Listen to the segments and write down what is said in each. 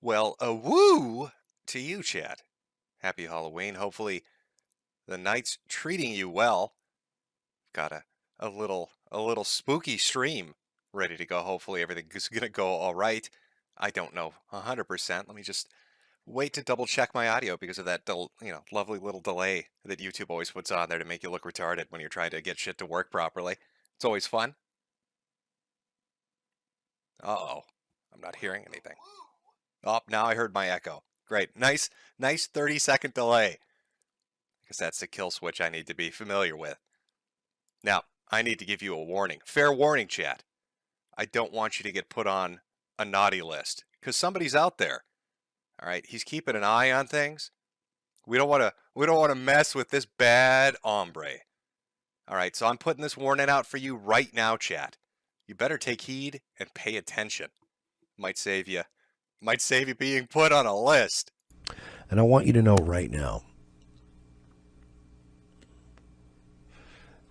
Well, a woo to you, Chad. Happy Halloween. Hopefully the night's treating you well. Got a little spooky stream ready to go. Hopefully everything is gonna go all right. I don't know 100%. Let me just wait to double check my audio because of that lovely little delay that YouTube always puts on there to make you look retarded when you're trying to get shit to work properly. It's always fun. Uh-oh. I'm not hearing anything. Oh, now I heard my echo. Great. Nice 30-second delay. Because that's the kill switch I need to be familiar with. Now, I need to give you a warning. Fair warning, chat. I don't want you to get put on a naughty list. Because somebody's out there. Alright, he's keeping an eye on things. We don't want to mess with this bad hombre. Alright, so I'm putting this warning out for you right now, chat. You better take heed and pay attention. Might save you being put on a list. And I want you to know right now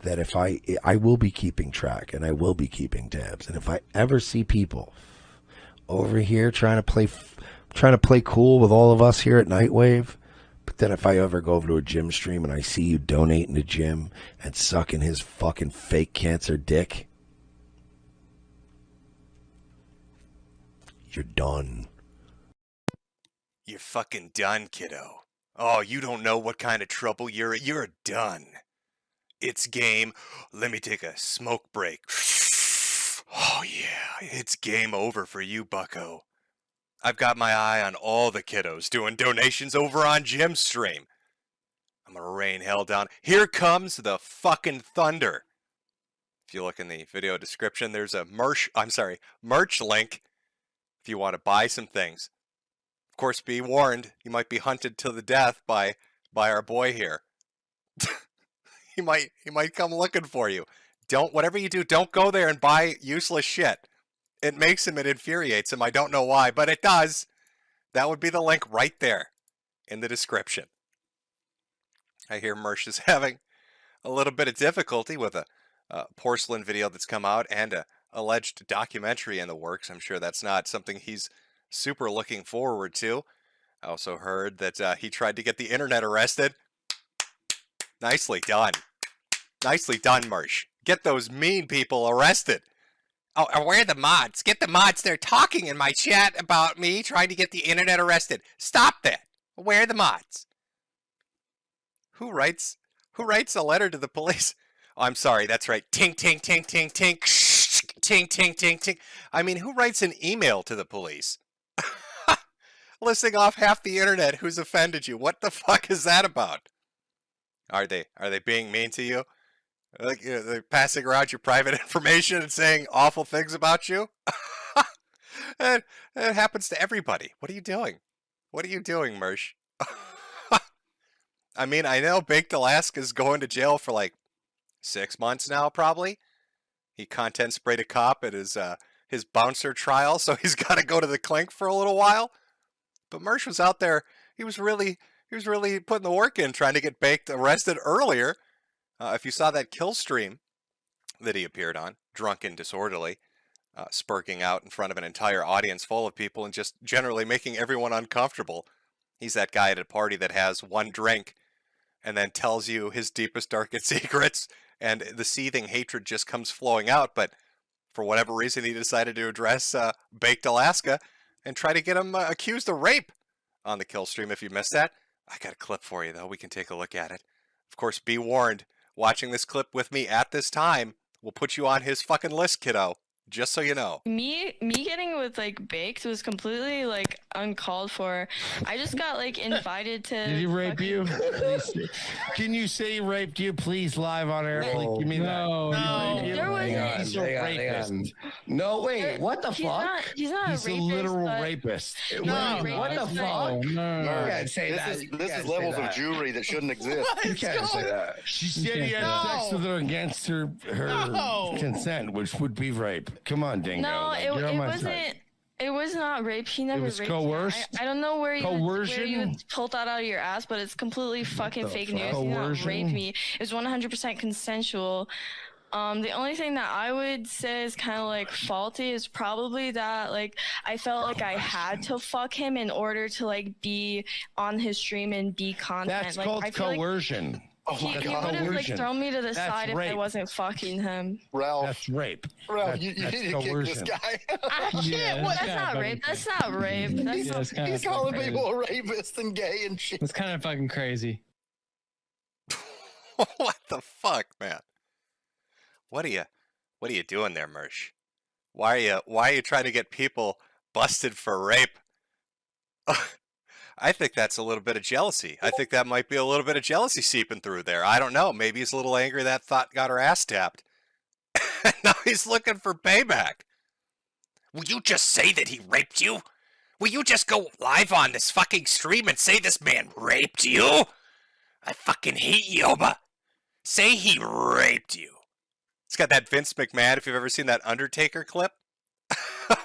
that if I will be keeping track and I will be keeping tabs. And if I ever see people over here trying to play cool with all of us here at Nightwave, but then if I ever go over to a Jim stream and I see you donating to Jim and sucking his fucking fake cancer dick, you're done. You're fucking done, kiddo. Oh, you don't know what kind of trouble you're done. It's game. Let me take a smoke break. Oh yeah, it's game over for you, bucko. I've got my eye on all the kiddos doing donations over on Jim's stream. I'm gonna rain hell down. Here comes the fucking thunder. If you look in the video description, there's a merch link if you want to buy some things. Of course, be warned, you might be hunted to the death by our boy here. He might come looking for you. Whatever you do, don't go there and buy useless shit. It makes him, it infuriates him. I don't know why, but it does. That would be the link right there in the description. I hear Mersh is having a little bit of difficulty with a porcelain video that's come out and a alleged documentary in the works. I'm sure that's not something he's super looking forward to. I also heard that he tried to get the internet arrested. Nicely done. Nicely done, Mersh. Get those mean people arrested. Oh, where are the mods? Get the mods. They're talking in my chat about me trying to get the internet arrested. Stop that. Where are the mods? Who writes a letter to the police? Oh, I'm sorry. That's right. Tink, tink, tink, tink, tink. Tink, tink, tink, tink. I mean, who writes an email to the police? Listing off half the internet who's offended you. What the fuck is that about? Are they being mean to you? Like, they're passing around your private information and saying awful things about you? And it happens to everybody. What are you doing? What are you doing, Mersh? I mean, I know Baked Alaska's going to jail for like 6 months now, probably. He content sprayed a cop at his bouncer trial, so he's got to go to the clink for a little while. But Mersh was out there. He was really putting the work in, trying to get Baked arrested earlier. If you saw that kill stream that he appeared on, drunk and disorderly, spurking out in front of an entire audience full of people and just generally making everyone uncomfortable. He's that guy at a party that has one drink and then tells you his deepest, darkest secrets, and the seething hatred just comes flowing out. But for whatever reason, he decided to address Baked Alaska and try to get him accused of rape on the kill stream. If you missed that, I got a clip for you, though. We can take a look at it. Of course, be warned, watching this clip with me at this time will put you on his fucking list, kiddo. Just so you know. Me getting with like Baked was completely like uncalled for. I just got like invited to. Did he rape you? Can you say he raped you, please, live on air? Please, give me No. There was He's a rapist. No, wait, what the fuck? He's not He's a rapist. a literal rapist. No, What the fuck? No. You can't say that. This is levels of Jewry that shouldn't exist. You can't say that. She said he had sex with her against her consent, which would be rape. Come on, Dingo. No, Like, it you're on my wasn't. side. It was not rape. He never was raped coerced? me. I don't know where you Coercion? pulled that out of your ass, but it's completely fucking fake news. He did not rape Coercion? me. It was 100% consensual. The only thing that I would say is kind of like faulty is probably that like I felt like I had to fuck him in order to like be on his stream and be content. That's like called I feel like coercion. he That's would have like coercion. thrown me to the That's side if I rape. wasn't fucking him. Ralph, That's rape. Ralph, you that's need to kick this coercion. guy. I can't. Yeah, What? That's not rape. That's not rape. That's He's, Yeah, it's kinda he's calling fucking people a rapist and gay and shit. It's kind of fucking crazy. What the fuck, man? What are you doing there, Mersh? Why are you trying to get people busted for rape? I think that's a little bit of jealousy. I think that might be a little bit of jealousy seeping through there. I don't know. Maybe he's a little angry that thought got her ass tapped. Now he's looking for payback. Will you just say that he raped you? Will you just go live on this fucking stream and say this man raped you? I fucking hate you, but say he raped you. It's got that Vince McMahon, if you've ever seen that Undertaker clip.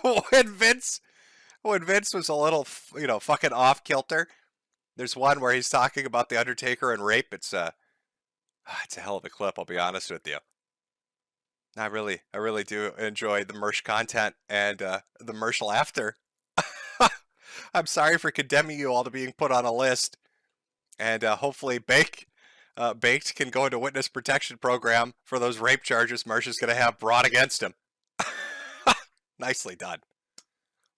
when Vince was a little, fucking off kilter. There's one where he's talking about the Undertaker and rape. It's a hell of a clip, I'll be honest with you. I really do enjoy the Mersh content and the Mersh laughter. I'm sorry for condemning you all to being put on a list. And hopefully Baked can go into witness protection program for those rape charges Mersh is going to have brought against him. Nicely done.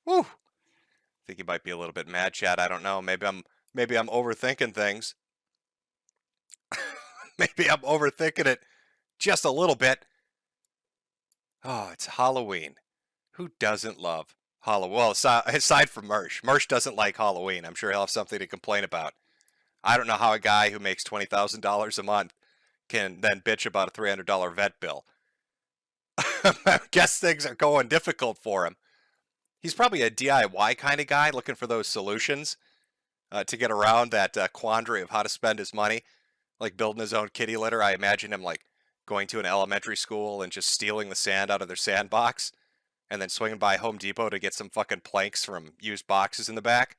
Woo. I think he might be a little bit mad, Chad. I don't know. Maybe I'm overthinking things. Maybe I'm overthinking it just a little bit. Oh, it's Halloween. Who doesn't love Halloween? Well, aside from Mersh. Mersh doesn't like Halloween. I'm sure he'll have something to complain about. I don't know how a guy who makes $20,000 a month can then bitch about a $300 vet bill. I guess things are going difficult for him. He's probably a DIY kind of guy looking for those solutions to get around that quandary of how to spend his money, like building his own kitty litter. I imagine him like going to an elementary school and just stealing the sand out of their sandbox and then swinging by Home Depot to get some fucking planks from used boxes in the back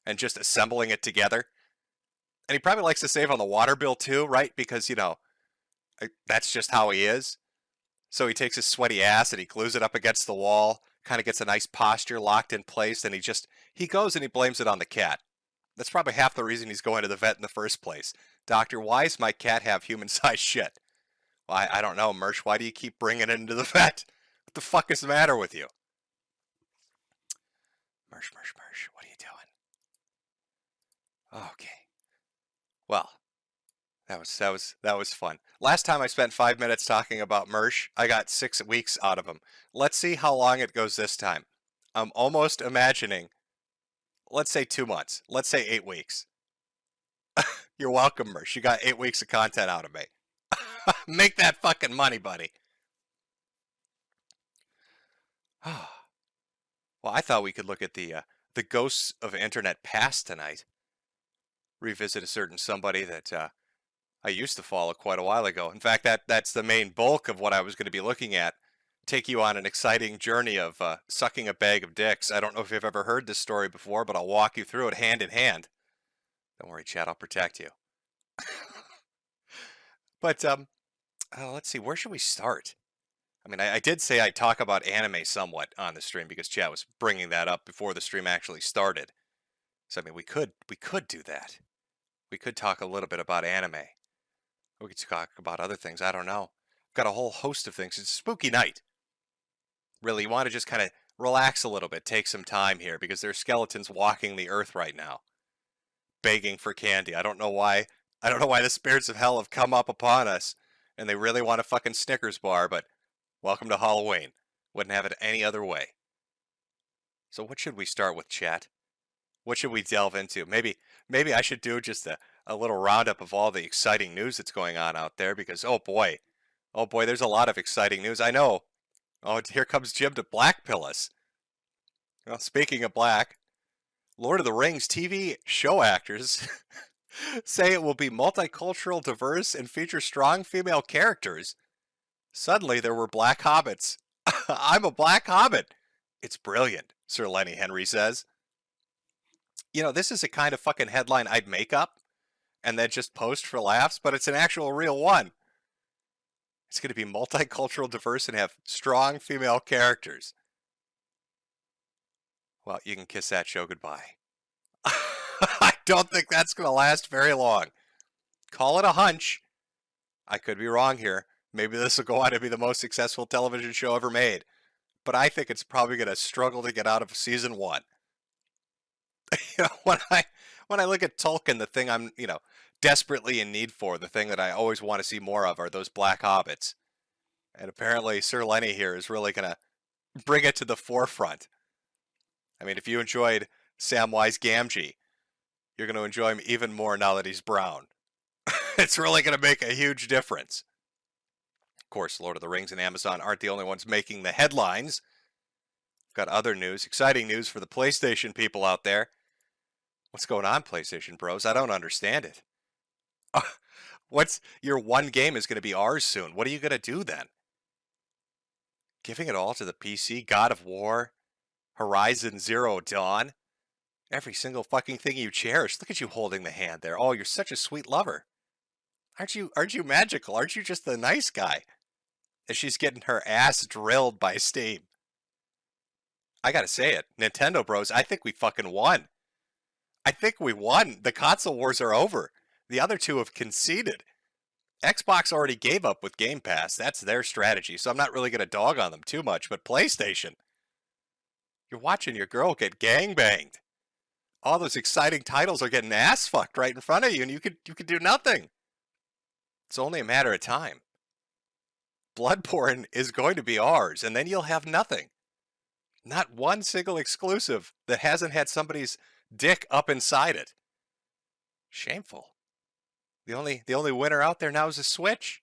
and just assembling it together. And he probably likes to save on the water bill too, right? Because, that's just how he is. So he takes his sweaty ass and he glues it up against the wall, kind of gets a nice posture locked in place, and he goes and he blames it on the cat. That's probably half the reason he's going to the vet in the first place. Doctor, why does my cat have human-sized shit? Well, I don't know, Mersh. Why do you keep bringing it into the vet? What the fuck is the matter with you? Mersh, what are you doing? Okay. Well, that was fun. Last time I spent 5 minutes talking about Mersh, I got 6 weeks out of him. Let's see how long it goes this time. I'm almost imagining, let's say 2 months. Let's say 8 weeks. You're welcome, Mersh. You got 8 weeks of content out of me. Make that fucking money, buddy. Well, I thought we could look at the ghosts of internet past tonight. Revisit a certain somebody that I used to follow quite a while ago. In fact, that's the main bulk of what I was going to be looking at. Take you on an exciting journey of sucking a bag of dicks. I don't know if you've ever heard this story before, but I'll walk you through it hand in hand. Don't worry, Chad, I'll protect you. But let's see, where should we start? I mean, I did say I'd talk about anime somewhat on the stream because Chad was bringing that up before the stream actually started. So I mean, we could do that. We could talk a little bit about anime. We could talk about other things. I don't know. Got a whole host of things. It's a spooky night. Really, you want to just kind of relax a little bit, take some time here because there's skeletons walking the earth right now, begging for candy. I don't know why the spirits of hell have come up upon us and they really want a fucking Snickers bar, but welcome to Halloween. Wouldn't have it any other way. So what should we start with, chat? What should we delve into? Maybe I should do just a little roundup of all the exciting news that's going on out there because, oh boy, there's a lot of exciting news. I know. Oh, here comes Jim to blackpill us. Well, speaking of black, Lord of the Rings TV show actors say it will be multicultural, diverse, and feature strong female characters. Suddenly there were black hobbits. I'm a black hobbit. It's brilliant, Sir Lenny Henry says. This is a kind of fucking headline I'd make up and then just post for laughs, but it's an actual real one. It's going to be multicultural, diverse, and have strong female characters. Well, you can kiss that show goodbye. I don't think that's going to last very long. Call it a hunch. I could be wrong here. Maybe this will go on to be the most successful television show ever made. But I think it's probably going to struggle to get out of season 1. When I look at Tolkien, the thing I'm, desperately in need for, the thing that I always want to see more of are those black hobbits. And apparently Sir Lenny here is really going to bring it to the forefront. I mean, if you enjoyed Samwise Gamgee, you're going to enjoy him even more now that he's brown. It's really going to make a huge difference. Of course, Lord of the Rings and Amazon aren't the only ones making the headlines. Got other news, exciting news for the PlayStation people out there. What's going on, PlayStation bros? I don't understand it. What's your one game is going to be ours soon? What are you going to do then? Giving it all to the PC? God of War? Horizon Zero Dawn? Every single fucking thing you cherish. Look at you holding the hand there. Oh, you're such a sweet lover. Aren't you magical? Aren't you just the nice guy? As she's getting her ass drilled by Steam. I gotta say it. Nintendo bros, I think we fucking won. I think we won. The console wars are over. The other two have conceded. Xbox already gave up with Game Pass. That's their strategy, so I'm not really going to dog on them too much. But PlayStation, you're watching your girl get gangbanged. All those exciting titles are getting ass fucked right in front of you, and you could do nothing. It's only a matter of time. Bloodborne is going to be ours, and then you'll have nothing. Not one single exclusive that hasn't had somebody's dick up inside it. Shameful. The only winner out there now is a Switch.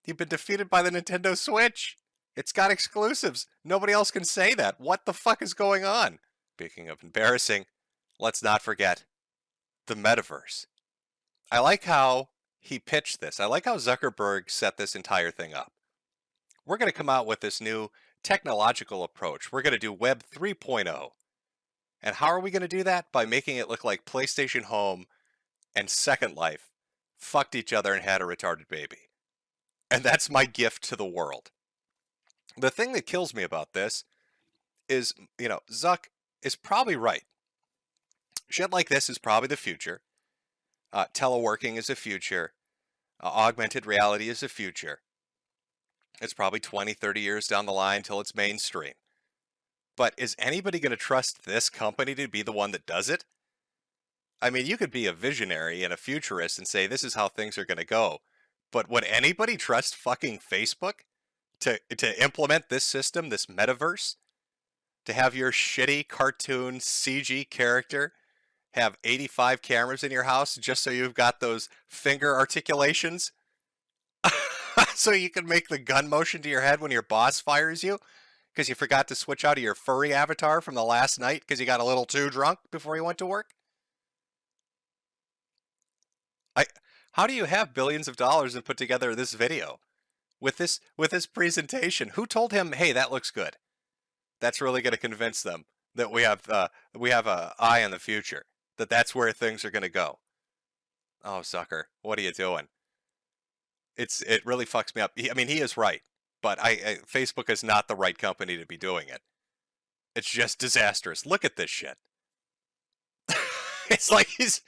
You've been defeated by the Nintendo Switch. It's got exclusives. Nobody else can say that. What the fuck is going on? Speaking of embarrassing, let's not forget the metaverse. I like how he pitched this. I like how Zuckerberg set this entire thing up. We're going to come out with this new technological approach. We're going to do Web 3.0. And how are we going to do that? By making it look like PlayStation Home and Second Life fucked each other and had a retarded baby. And that's my gift to the world. The thing that kills me about this is, Zuck is probably right. Shit like this is probably the future. Teleworking is the future. Augmented reality is the future. It's probably 20, 30 years down the line till it's mainstream. But is anybody going to trust this company to be the one that does it? I mean, you could be a visionary and a futurist and say this is how things are going to go. But would anybody trust fucking Facebook to implement this system, this metaverse? To have your shitty cartoon CG character have 85 cameras in your house just so you've got those finger articulations? So you can make the gun motion to your head when your boss fires you? Because you forgot to switch out of your furry avatar from the last night because you got a little too drunk before you went to work? How do you have billions of dollars and put together this video with this presentation? Who told him, hey, that looks good? That's really going to convince them that we have an eye on the future, that's where things are going to go. Oh, sucker, what are you doing? It really fucks me up. He is right, but Facebook is not the right company to be doing it. It's just disastrous. Look at this shit. It's like he's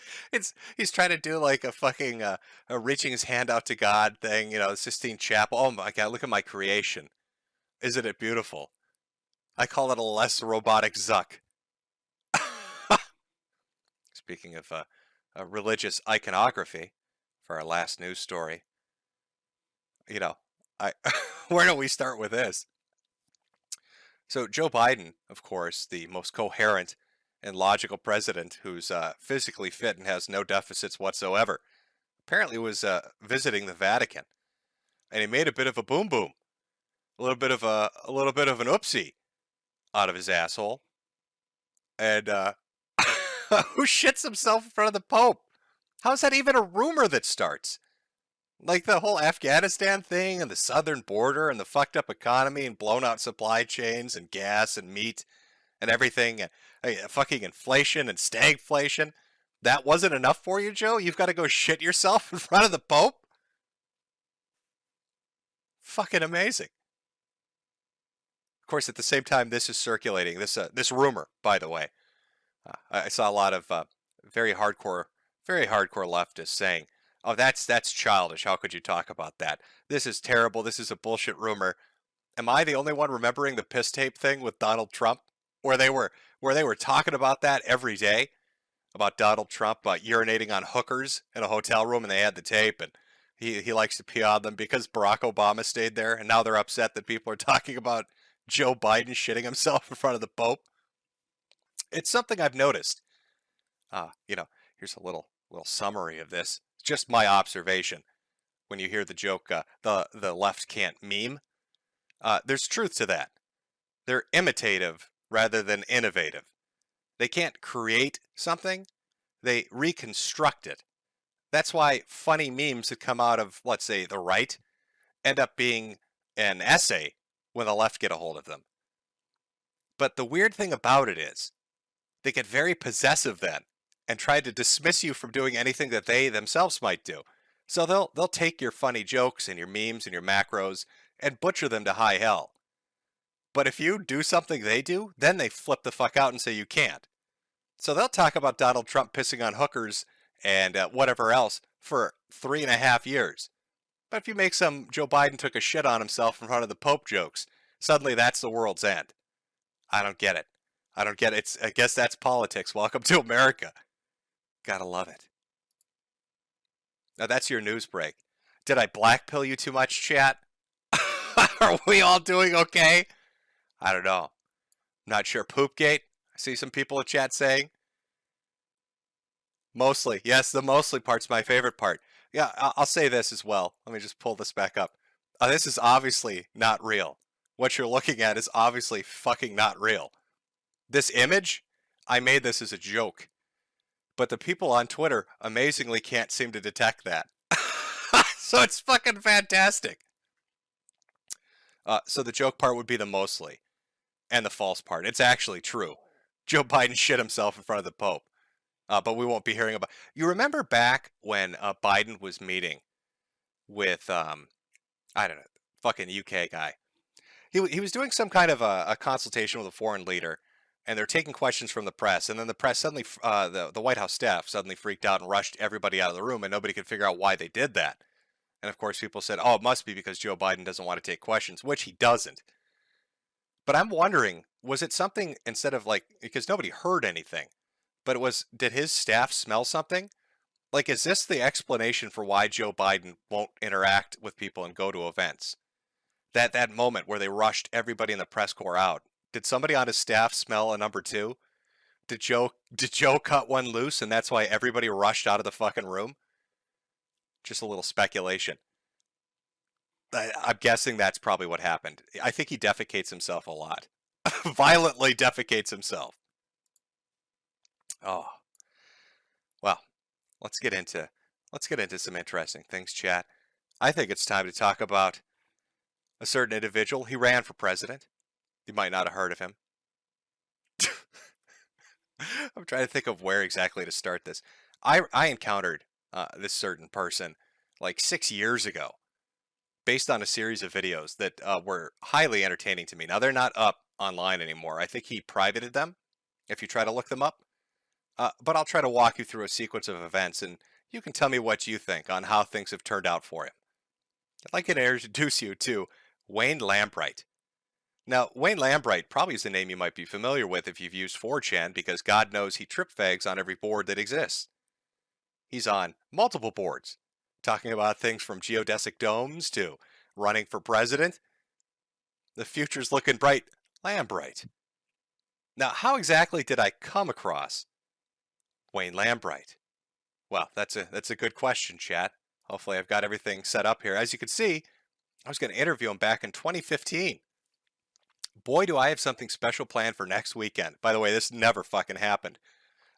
trying to do like a fucking a reaching his hand out to God thing, Sistine Chapel. Oh my God, look at my creation. Isn't it beautiful? I call it a less robotic Zuck. Speaking of religious iconography, for our last news story, where do we start with this? So Joe Biden, of course, the most coherent and logical president who's physically fit and has no deficits whatsoever, apparently was visiting the Vatican, and he made a bit of a boom boom, a little bit of an oopsie out of his asshole, and who shits himself in front of the Pope? How's that even a rumor that starts? Like the whole Afghanistan thing and the southern border and the fucked up economy and blown out supply chains and gas and meat and everything, fucking inflation and stagflation. That wasn't enough for you, Joe? You've got to go shit yourself in front of the Pope? Fucking amazing. Of course, at the same time, this is circulating. This rumor, by the way, I saw a lot of very hardcore leftists saying, "Oh, that's childish. How could you talk about that? This is terrible. This is a bullshit rumor." Am I the only one remembering the piss tape thing with Donald Trump, where they were talking about that every day, about Donald Trump urinating on hookers in a hotel room, and they had the tape, and he likes to pee on them because Barack Obama stayed there, and now they're upset that people are talking about Joe Biden shitting himself in front of the Pope. It's something I've noticed. Here's a little summary of this. It's just my observation. When you hear the joke, the left can't meme, there's truth to that. They're imitative rather than innovative. They can't create something, they reconstruct it. That's why funny memes that come out of, let's say, the right end up being an essay when the left get a hold of them. But the weird thing about it is, they get very possessive then and try to dismiss you from doing anything that they themselves might do. So they'll take your funny jokes and your memes and your macros and butcher them to high hell. But if you do something they do, then they flip the fuck out and say you can't. So they'll talk about Donald Trump pissing on hookers and whatever else for 3.5 years. But if you make some Joe Biden took a shit on himself in front of the Pope jokes, suddenly that's the world's end. I don't get it. I guess that's politics. Welcome to America. Gotta love it. Now that's your news break. Did I blackpill you too much, chat? Are we all doing okay? I don't know. I'm not sure. Poopgate? I see some people in chat saying. Mostly. Yes, the mostly part's my favorite part. Yeah, I'll say this as well. Let me just pull this back up. This is obviously not real. What you're looking at is obviously fucking not real. This image, I made this as a joke. But the people on Twitter amazingly can't seem to detect that. So it's fucking fantastic. So the joke part would be the mostly. And the false part. It's actually true. Joe Biden shit himself in front of the Pope. But we won't be hearing about. You remember back when Biden was meeting with I don't know, fucking UK guy. He was doing some kind of a consultation with a foreign leader, and they're taking questions from the press, and then the press suddenly, the White House staff suddenly freaked out and rushed everybody out of the room, and nobody could figure out why they did that. And of course, people said, "Oh, it must be because Joe Biden doesn't want to take questions," which he doesn't. But I'm wondering, was it something instead of because nobody heard anything? But did his staff smell something? Is this the explanation for why Joe Biden won't interact with people and go to events? That moment where they rushed everybody in the press corps out. Did somebody on his staff smell a number 2? Did Joe cut one loose and that's why everybody rushed out of the fucking room? Just a little speculation. I'm guessing that's probably what happened. I think he defecates himself a lot. Violently defecates himself. Oh, well, let's get into some interesting things, chat. I think it's time to talk about a certain individual. He ran for president. You might not have heard of him. I'm trying to think of where exactly to start this. I encountered this certain person 6 years ago, based on a series of videos that were highly entertaining to me. Now they're not up online anymore. I think he privated them. If you try to look them up. But I'll try to walk you through a sequence of events, and you can tell me what you think on how things have turned out for him. I'd like to introduce you to Wayne Lambright. Now, Wayne Lambright probably is a name you might be familiar with if you've used 4chan, because God knows he trip fags on every board that exists. He's on multiple boards, talking about things from geodesic domes to running for president. The future's looking bright. Lambright. Now, how exactly did I come across Wayne Lambright? Well, that's a good question, chat. Hopefully I've got everything set up here. As you can see, I was going to interview him back in 2015. Boy, do I have something special planned for next weekend. By the way, this never fucking happened.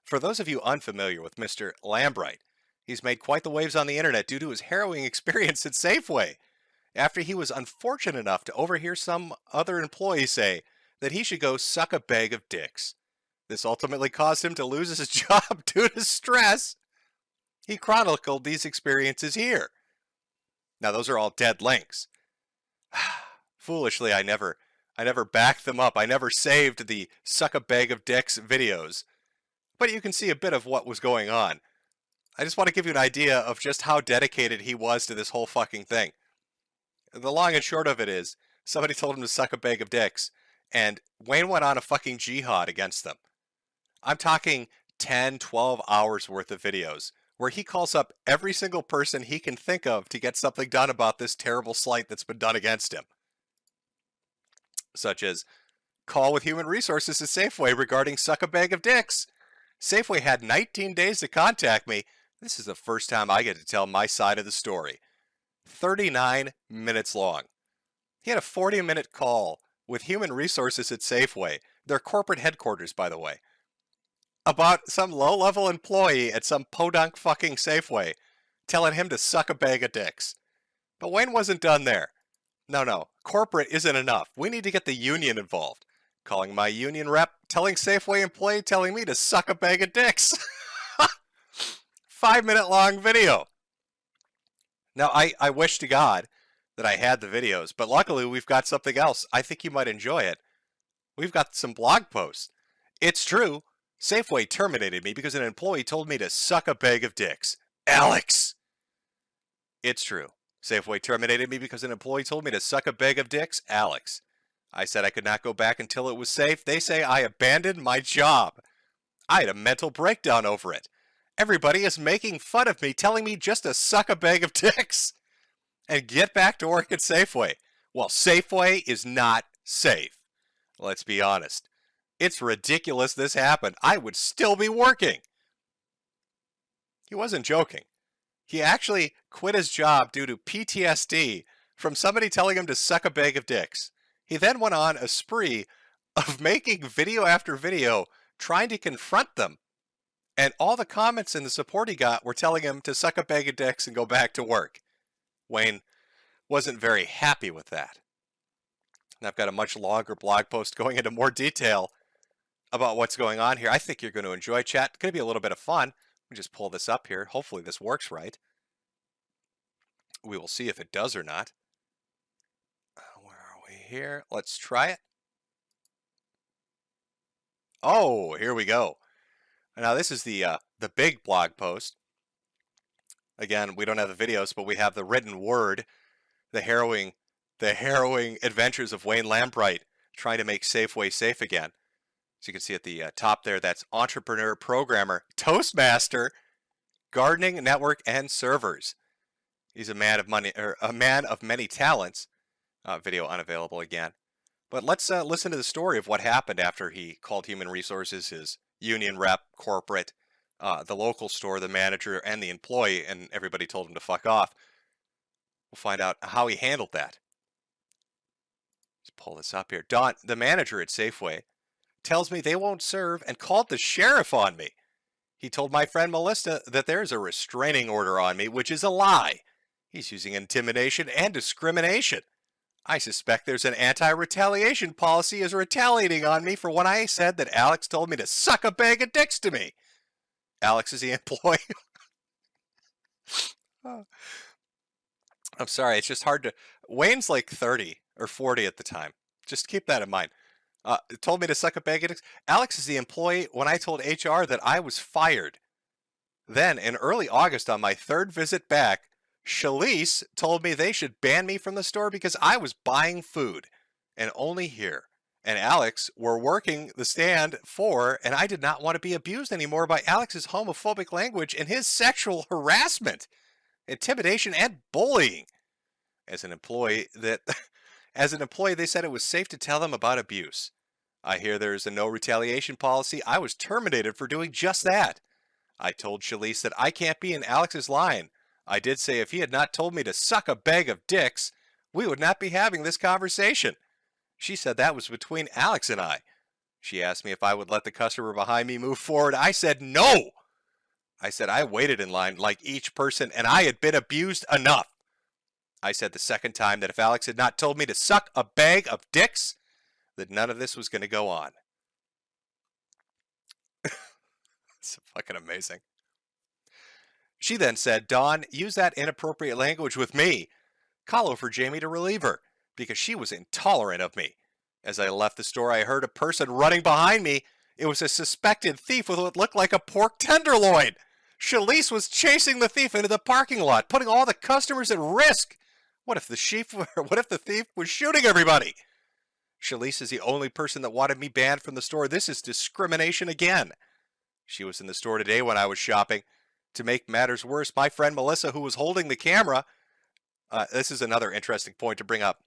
For those of you unfamiliar with Mr. Lambright, he's made quite the waves on the internet due to his harrowing experience at Safeway, after he was unfortunate enough to overhear some other employee say that he should go suck a bag of dicks. This ultimately caused him to lose his job due to stress. He chronicled these experiences here. Now, those are all dead links. Foolishly, I never backed them up. I never saved the suck a bag of dicks videos. But you can see a bit of what was going on. I just want to give you an idea of just how dedicated he was to this whole fucking thing. The long and short of it is, somebody told him to suck a bag of dicks, and Wayne went on a fucking jihad against them. I'm talking 10, 12 hours worth of videos, where he calls up every single person he can think of to get something done about this terrible slight that's been done against him. Such as, call with Human Resources to Safeway regarding suck a bag of dicks. Safeway had 19 days to contact me. This is the first time I get to tell my side of the story. 39 minutes long. He had a 40-minute call with Human Resources at Safeway, their corporate headquarters, by the way, about some low-level employee at some podunk fucking Safeway telling him to suck a bag of dicks. But Wayne wasn't done there. No, corporate isn't enough. We need to get the union involved. Calling my union rep, telling Safeway employee, telling me to suck a bag of dicks. 5-minute long video. Now, I wish to God that I had the videos, but luckily we've got something else. I think you might enjoy it. We've got some blog posts. It's true. Safeway terminated me because an employee told me to suck a bag of dicks. Alex! It's true. Safeway terminated me because an employee told me to suck a bag of dicks. Alex. I said I could not go back until it was safe. They say I abandoned my job. I had a mental breakdown over it. Everybody is making fun of me, telling me just to suck a bag of dicks and get back to work at Safeway. Well, Safeway is not safe. Let's be honest. It's ridiculous this happened. I would still be working. He wasn't joking. He actually quit his job due to PTSD from somebody telling him to suck a bag of dicks. He then went on a spree of making video after video trying to confront them. And all the comments and the support he got were telling him to suck a bag of dicks and go back to work. Wayne wasn't very happy with that. And I've got a much longer blog post going into more detail about what's going on here. I think you're going to enjoy, chat. It's going to be a little bit of fun. Let me just pull this up here. Hopefully this works right. We will see if it does or not. Where are we here? Let's try it. Oh, here we go. Now this is the big blog post. Again, we don't have the videos, but we have the written word, the harrowing adventures of Wayne Lambright trying to make Safeway safe again. As you can see at the top there, that's entrepreneur, programmer, Toastmaster, gardening, network, and servers. He's a man of money, or a man of many talents. Video unavailable again. But let's listen to the story of what happened after he called Human Resources, his union rep, corporate, the local store, the manager, and the employee, and everybody told him to fuck off. We'll find out how he handled that. Let's pull this up here. Don, the manager at Safeway, tells me they won't serve and called the sheriff on me. He told my friend Melissa that there's a restraining order on me, which is a lie. He's using intimidation and discrimination. I suspect there's an anti-retaliation policy is retaliating on me for when I said that Alex told me to suck a bag of dicks to me. Alex is the employee. Oh. I'm sorry, it's just hard to... Wayne's like 30 or 40 at the time. Just keep that in mind. Told me to suck a bag of dicks. Alex is the employee when I told HR that I was fired. Then, in early August, on my third visit back, Shalise told me they should ban me from the store because I was buying food, and only here. And Alex were working the stand for, and I did not want to be abused anymore by Alex's homophobic language and his sexual harassment, intimidation, and bullying. As an employee, they said it was safe to tell them about abuse. I hear there's a no retaliation policy. I was terminated for doing just that. I told Shalise that I can't be in Alex's line. I did say if he had not told me to suck a bag of dicks, we would not be having this conversation. She said that was between Alex and I. She asked me if I would let the customer behind me move forward. I said no. I said I waited in line like each person and I had been abused enough. I said the second time that if Alex had not told me to suck a bag of dicks, that none of this was going to go on. It's fucking amazing. She then said, Dawn, use that inappropriate language with me. Call over Jamie to relieve her. because she was intolerant of me. As I left the store, I heard a person running behind me. It was a suspected thief with what looked like a pork tenderloin. Shalise was chasing the thief into the parking lot, putting all the customers at risk. What if the thief was shooting everybody? Shalise is the only person that wanted me banned from the store. This is discrimination again. She was in the store today when I was shopping. To make matters worse, my friend Melissa, who was holding the camera, this is another interesting point to bring up.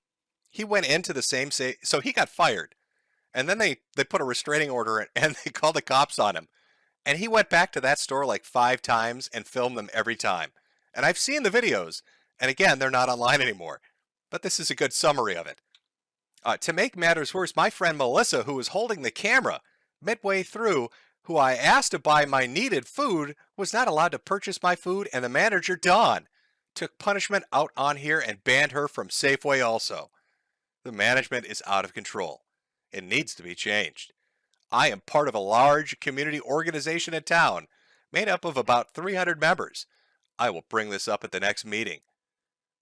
He went into the same so he got fired. And then they put a restraining order in, and they called the cops on him. And he went back to that store like 5 times and filmed them every time. And I've seen the videos. And again, they're not online anymore. But this is a good summary of it. To make matters worse, my friend Melissa, who was holding the camera midway through, who I asked to buy my needed food, was not allowed to purchase my food, and the manager, Don, took punishment out on here and banned her from Safeway also. The management is out of control. It needs to be changed. I am part of a large community organization in town, made up of about 300 members. I will bring this up at the next meeting.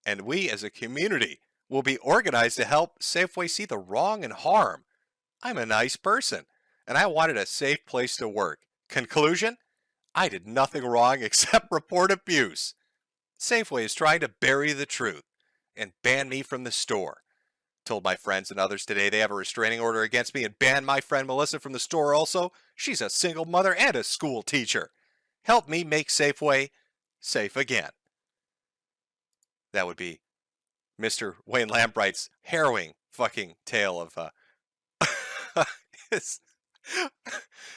And we as a community will be organized to help Safeway see the wrong and harm. I'm a nice person, and I wanted a safe place to work. Conclusion? I did nothing wrong except report abuse. Safeway is trying to bury the truth and ban me from the store. Told my friends and others today they have a restraining order against me and banned my friend Melissa from the store also. She's a single mother and a school teacher. Help me make Safeway safe again. That would be Mr. Wayne Lambright's harrowing fucking tale of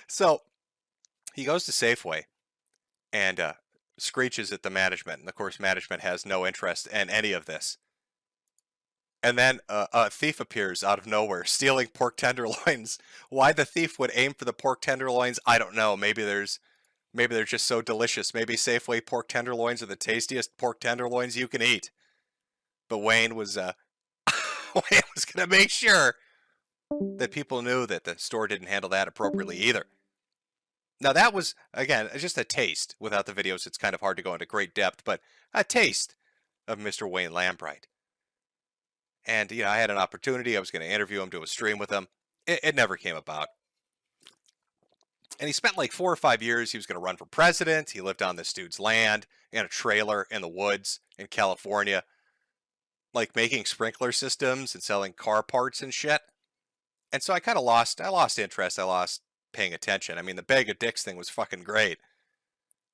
So he goes to Safeway and screeches at the management, and of course management has no interest in any of this. And then a thief appears out of nowhere, stealing pork tenderloins. Why the thief would aim for the pork tenderloins, I don't know. Maybe they're just so delicious. Maybe Safeway pork tenderloins are the tastiest pork tenderloins you can eat. But Wayne was going to make sure that people knew that the store didn't handle that appropriately either. Now that was, again, just a taste. Without the videos, it's kind of hard to go into great depth, but a taste of Mr. Wayne Lambright. And, I had an opportunity. I was going to interview him, do a stream with him. It never came about. And he spent like 4 or 5 years. He was going to run for president. He lived on this dude's land in a trailer in the woods in California, like making sprinkler systems and selling car parts and shit. And so I kind of lost interest. I lost paying attention. I mean, the bag of dicks thing was fucking great.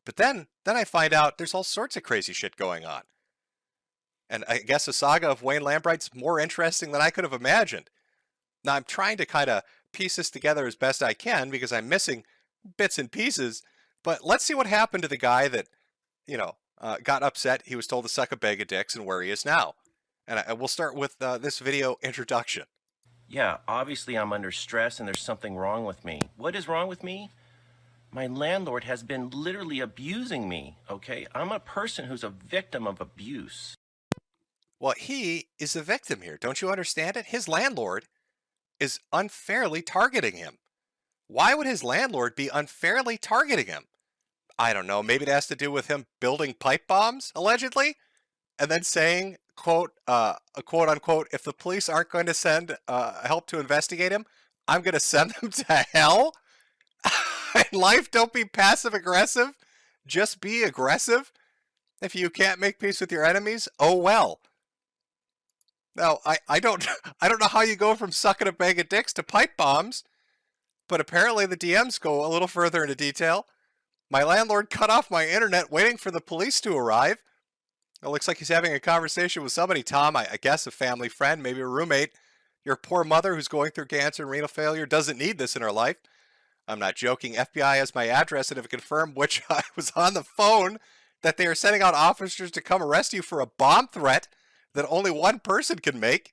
But then I find out there's all sorts of crazy shit going on. And I guess the saga of Wayne Lambright's more interesting than I could have imagined. Now, I'm trying to kind of piece this together as best I can because I'm missing bits and pieces. But let's see what happened to the guy that, got upset. He was told to suck a bag of dicks and where he is now. And we'll start with this video introduction. Yeah, obviously I'm under stress and there's something wrong with me. What is wrong with me? My landlord has been literally abusing me, okay? I'm a person who's a victim of abuse. Well, he is the victim here. Don't you understand it? His landlord is unfairly targeting him. Why would his landlord be unfairly targeting him? I don't know. Maybe it has to do with him building pipe bombs, allegedly, and then saying, quote unquote, if the police aren't going to send help to investigate him, I'm going to send them to hell. In life, don't be passive aggressive. Just be aggressive. If you can't make peace with your enemies, oh well. Now, I don't know how you go from sucking a bag of dicks to pipe bombs, but apparently the DMs go a little further into detail. My landlord cut off my internet waiting for the police to arrive. It looks like he's having a conversation with somebody, Tom, I guess a family friend, maybe a roommate. Your poor mother who's going through cancer and renal failure doesn't need this in her life. I'm not joking. FBI has my address and have confirmed, which I was on the phone, that they are sending out officers to come arrest you for a bomb threat that only one person can make.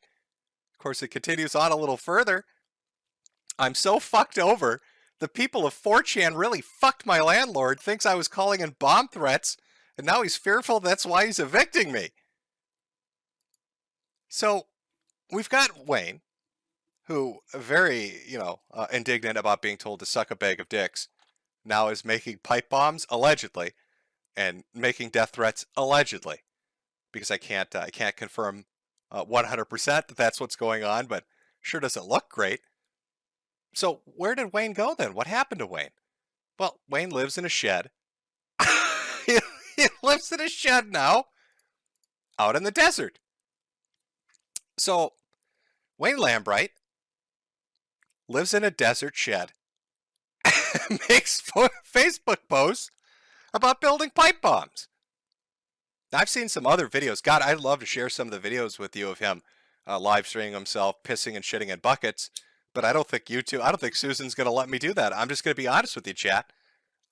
Of course, it continues on a little further. I'm so fucked over. The people of 4chan really fucked my landlord, thinks I was calling in bomb threats, and now he's fearful that's why he's evicting me. So, we've got Wayne, who very, indignant about being told to suck a bag of dicks, now is making pipe bombs, allegedly, and making death threats, allegedly. Because I can't confirm 100% that that's what's going on, but sure doesn't look great. So where did Wayne go then? What happened to Wayne? Well, Wayne lives in a shed. he lives in a shed now, out in the desert. So Wayne Lambright lives in a desert shed, makes Facebook posts about building pipe bombs. Now, I've seen some other videos. God, I'd love to share some of the videos with you of him live streaming himself, pissing and shitting in buckets. But I don't think I don't think Susan's going to let me do that. I'm just going to be honest with you, chat.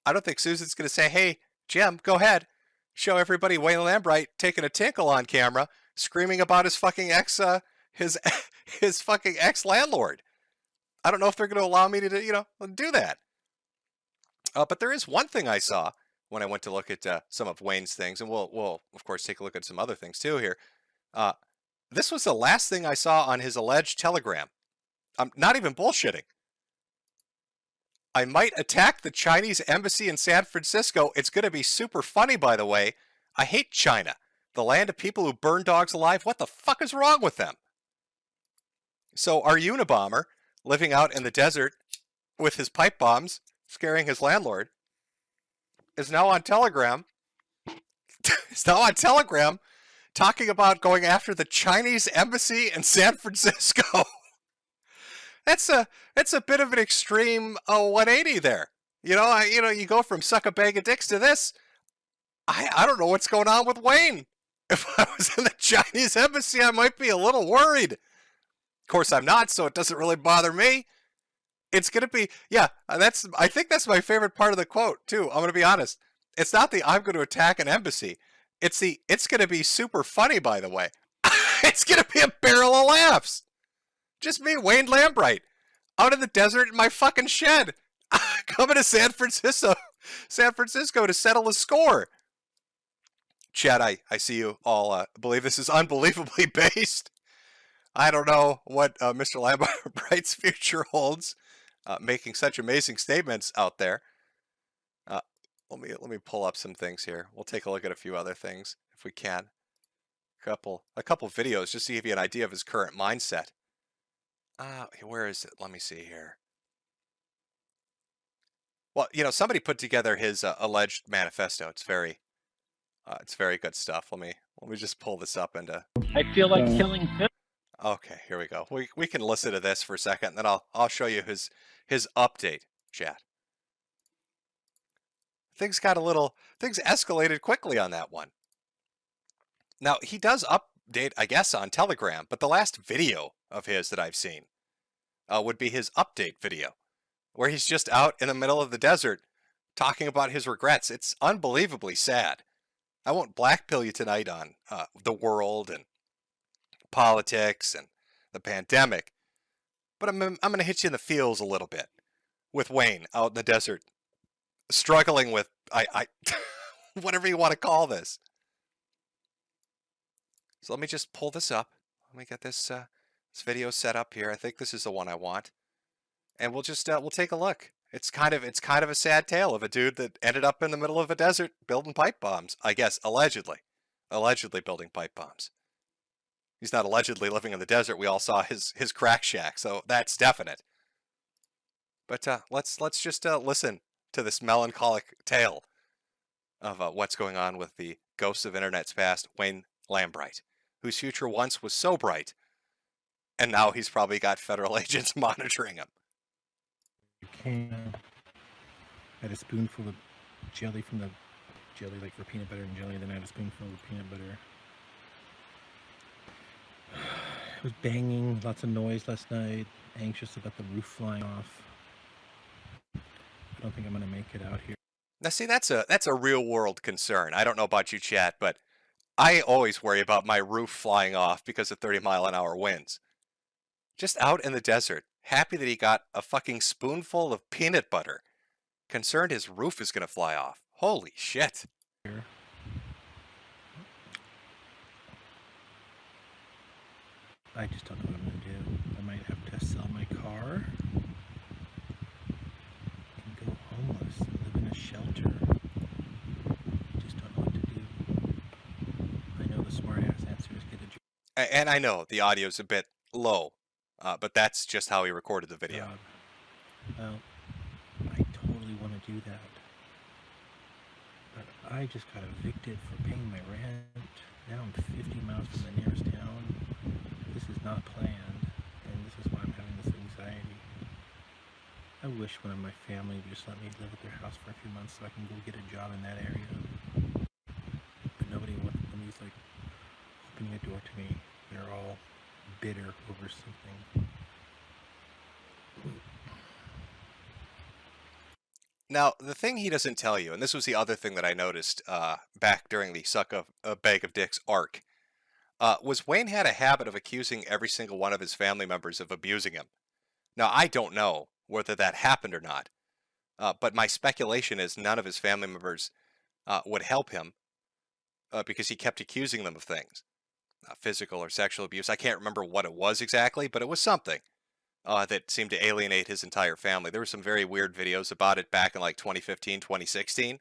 I don't think Susan's going to say, hey, Jim, go ahead. Show everybody Wayne Lambright taking a tinkle on camera, screaming about his fucking his fucking ex-landlord. I don't know if they're going to allow me to, do that. But there is one thing I saw when I went to look at some of Wayne's things, and we'll of course take a look at some other things too here. This was the last thing I saw on his alleged telegram. I'm not even bullshitting. I might attack the Chinese embassy in San Francisco. It's going to be super funny, by the way. I hate China, the land of people who burn dogs alive. What the fuck is wrong with them? So our Unabomber, living out in the desert with his pipe bombs, scaring his landlord, is now on Telegram. Talking about going after the Chinese embassy in San Francisco. That's a bit of an extreme 180 there. You go from suck a bag of dicks to this. I don't know what's going on with Wayne. If I was in the Chinese embassy, I might be a little worried. Of course, I'm not, so it doesn't really bother me. It's going to be, I think that's my favorite part of the quote, too. I'm going to be honest. It's not the I'm going to attack an embassy. It's going to be super funny, by the way. It's going to be a barrel of laughs. Just me, Wayne Lambright, out in the desert in my fucking shed, coming to San Francisco to settle a score. Chad, I see you all believe this is unbelievably based. I don't know what Mr. Lambright's future holds, making such amazing statements out there. Let me pull up some things here. We'll take a look at a few other things if we can. A couple videos just to give you an idea of his current mindset. Where is it? Let me see here. Well, somebody put together his alleged manifesto. It's very good stuff. Let me just pull this up into. I feel like killing. Okay, here we go. We can listen to this for a second, and then I'll show you his update, chat. Things escalated quickly on that one. Now, he does update, I guess, on Telegram, but the last video of his that I've seen would be his update video, where he's just out in the middle of the desert talking about his regrets. It's unbelievably sad. I won't blackpill you tonight on the world and politics and the pandemic, but I'm going to hit you in the feels a little bit with Wayne out in the desert, struggling with whatever you want to call this. So let me just pull this up. Let me get this video set up here. I think this is the one I want, and we'll just we'll take a look. It's kind of a sad tale of a dude that ended up in the middle of a desert building pipe bombs. I guess allegedly building pipe bombs. He's not allegedly living in the desert. We all saw his crack shack, so that's definite. But let's just listen to this melancholic tale of what's going on with the ghost of internet's past, Wayne Lambright, whose future once was so bright, and now he's probably got federal agents monitoring him. You can add a spoonful of jelly from the jelly, like for peanut butter and jelly, then add a spoonful of peanut butter. I was banging, lots of noise last night, anxious about the roof flying off. I don't think I'm going to make it out here. Now see, that's a real world concern. I don't know about you, chat, but I always worry about my roof flying off because of 30-mile-an-hour winds. Just out in the desert, happy that he got a fucking spoonful of peanut butter. Concerned his roof is going to fly off. Holy shit. I just don't know what I'm going to do. I might have to sell my car and go homeless and live in a shelter. I just don't know what to do. I know the smart ass answer is get a job. And I know the audio's a bit low, but that's just how he recorded the video. Well, I totally want to do that. But I just got evicted for paying my rent. Now I'm 50 miles from the nearest town. This is not planned, and this is why I'm having this anxiety. I wish one of my family would just let me live at their house for a few months so I can go get a job in that area. But nobody's like opening a door to me. They're all bitter over something. Now, the thing he doesn't tell you, and this was the other thing that I noticed back during the Suck a Bag of Dicks arc, was Wayne had a habit of accusing every single one of his family members of abusing him. Now, I don't know whether that happened or not, but my speculation is none of his family members would help him because he kept accusing them of things, physical or sexual abuse. I can't remember what it was exactly, but it was something. That seemed to alienate his entire family. There were some very weird videos about it back in like 2015, 2016.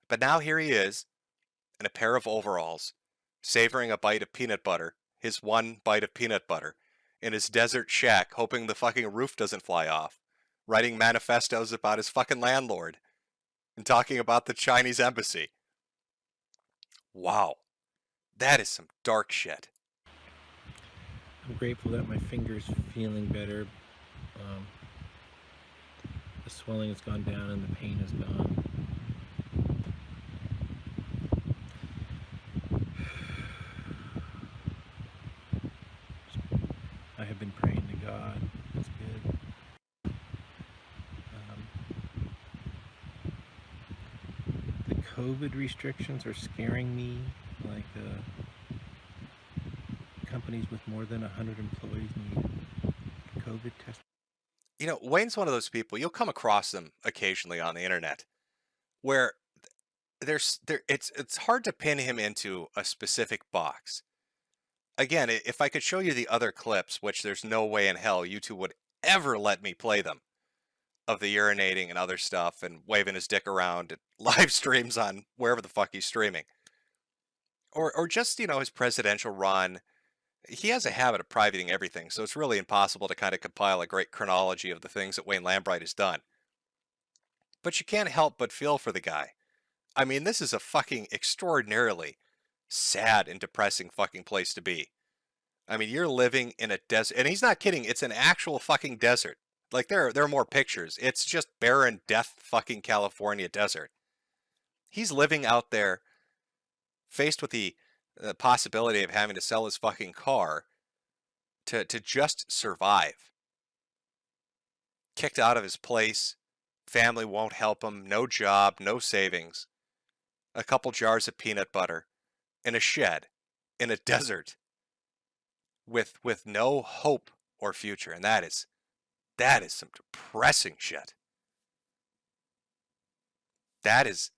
But now here he is, in a pair of overalls, savoring a bite of peanut butter, his one bite of peanut butter, in his desert shack, hoping the fucking roof doesn't fly off, writing manifestos about his fucking landlord, and talking about the Chinese embassy. Wow. That is some dark shit. I'm grateful that my finger's feeling better. The swelling has gone down and the pain is gone. I have been praying to God. That's good. The COVID restrictions are scaring me. Like, companies with more than 100 employees need COVID testing. You know, Wayne's one of those people, you'll come across them occasionally on the internet, where it's hard to pin him into a specific box. Again, if I could show you the other clips, which there's no way in hell YouTube would ever let me play them, of the urinating and other stuff and waving his dick around at live streams on wherever the fuck he's streaming. Or just, you know, his presidential run. He has a habit of privating everything, so it's really impossible to kind of compile a great chronology of the things that Wayne Lambright has done. But you can't help but feel for the guy. I mean, this is a fucking extraordinarily sad and depressing fucking place to be. I mean, you're living in a desert, and he's not kidding, it's an actual fucking desert. Like, there are more pictures. It's just barren, death fucking California desert. He's living out there, faced with the possibility of having to sell his fucking car to just survive. Kicked out of his place, family won't help him, no job, no savings, a couple jars of peanut butter, in a shed, in a desert, with no hope or future, and that is some depressing shit. That is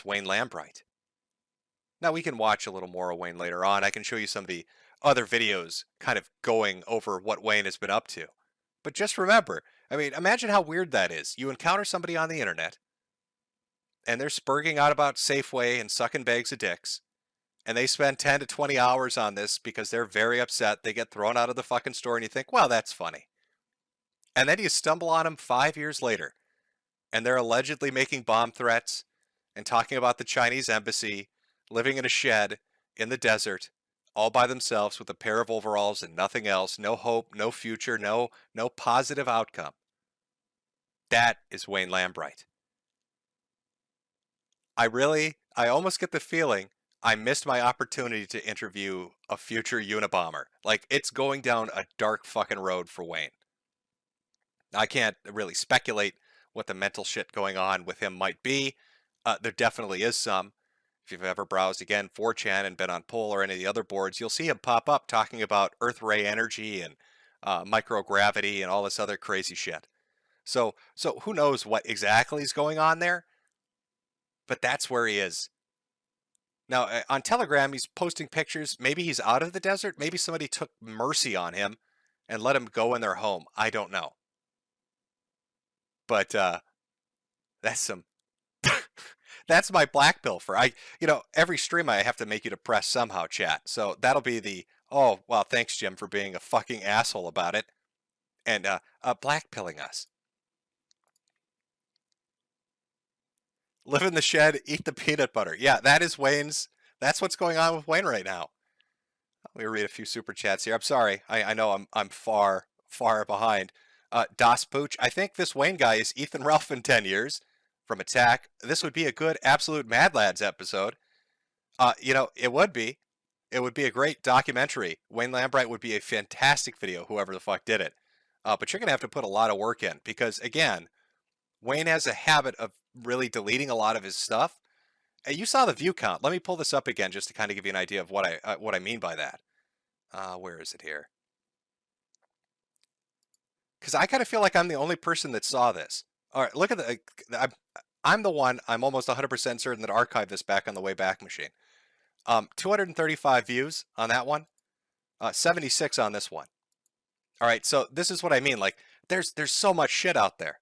Wayne Lambright. Now, we can watch a little more of Wayne later on. I can show you some of the other videos kind of going over what Wayne has been up to. But just remember, I mean, imagine how weird that is. You encounter somebody on the internet, and they're spurging out about Safeway and sucking bags of dicks, and they spend 10 to 20 hours on this because they're very upset. They get thrown out of the fucking store, and you think, well, that's funny. And then you stumble on them 5 years later, and they're allegedly making bomb threats and talking about the Chinese embassy, living in a shed in the desert, all by themselves with a pair of overalls and nothing else, no hope, no future, no positive outcome. That is Wayne Lambright. I almost get the feeling I missed my opportunity to interview a future Unabomber. Like, it's going down a dark fucking road for Wayne. I can't really speculate what the mental shit going on with him might be. There definitely is some. If you've ever browsed, again, 4chan and been on Poll or any of the other boards, you'll see him pop up talking about Earth ray energy and microgravity and all this other crazy shit. So who knows what exactly is going on there? But that's where he is. Now, on Telegram, he's posting pictures. Maybe he's out of the desert. Maybe somebody took mercy on him and let him go in their home. I don't know. But that's some... That's my black pill for every stream I have to make you depressed somehow, chat. So that'll be the Oh, well, thanks, Jim, for being a fucking asshole about it and blackpilling us. Live in the shed, eat the peanut butter. Yeah, that is Wayne's. That's what's going on with Wayne right now. Let me read a few super chats here. I'm sorry. I know I'm far behind. Das Pooch. I think this Wayne guy is Ethan Ralph in 10 years from Attack. This would be a good Absolute Mad Lads episode. It would be. It would be a great documentary. Wayne Lambright would be a fantastic video, whoever the fuck did it. But you're going to have to put a lot of work in because, again, Wayne has a habit of really deleting a lot of his stuff. You saw the view count. Let me pull this up again just to kind of give you an idea of what I mean by that. Where is it here? Because I kind of feel like I'm the only person that saw this. All right, look at the. I'm the one. I'm almost 100% certain that archived this back on the Wayback Machine. 235 views on that one. 76 on this one. All right, so this is what I mean. Like, there's so much shit out there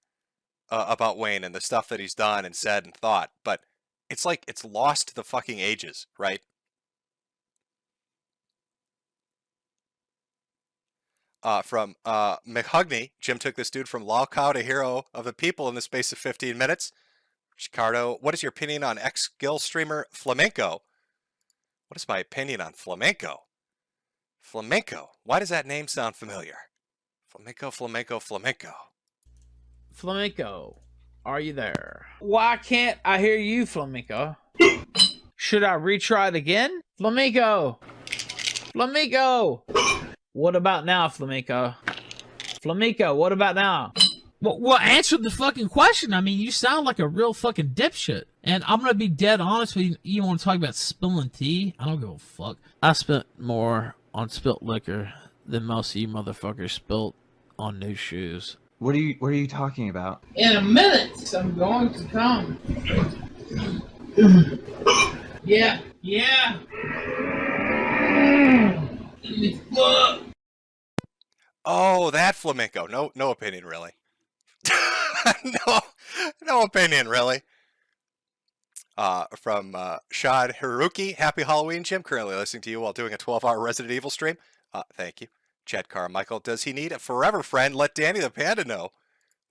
about Wayne and the stuff that he's done and said and thought, but it's like it's lost to the fucking ages, right? From McHugney, Jim took this dude from lolcow to hero of the people in the space of 15 minutes. Ricardo, what is your opinion on ex-Skill streamer Flamenco? What is my opinion on Flamenco? Flamenco. Why does that name sound familiar? Flamenco. Flamenco, are you there? Why can't I hear you, Flamenco? Should I retry it again? Flamenco! What about now, Flamenco? Flamenco, what about now? Well, answer the fucking question. I mean, you sound like a real fucking dipshit. And I'm gonna be dead honest with you. You want to talk about spilling tea? I don't give a fuck. I spent more on spilt liquor than most of you motherfuckers spilt on new shoes. What are you talking about? In a minute, I'm going to come. Yeah. Oh, that Flamenco. No opinion, really. no opinion, really. From Shad Haruki, happy Halloween, Jim. Currently listening to you while doing a 12-hour Resident Evil stream. Thank you. Chad Carmichael, does he need a forever friend? Let Danny the Panda know.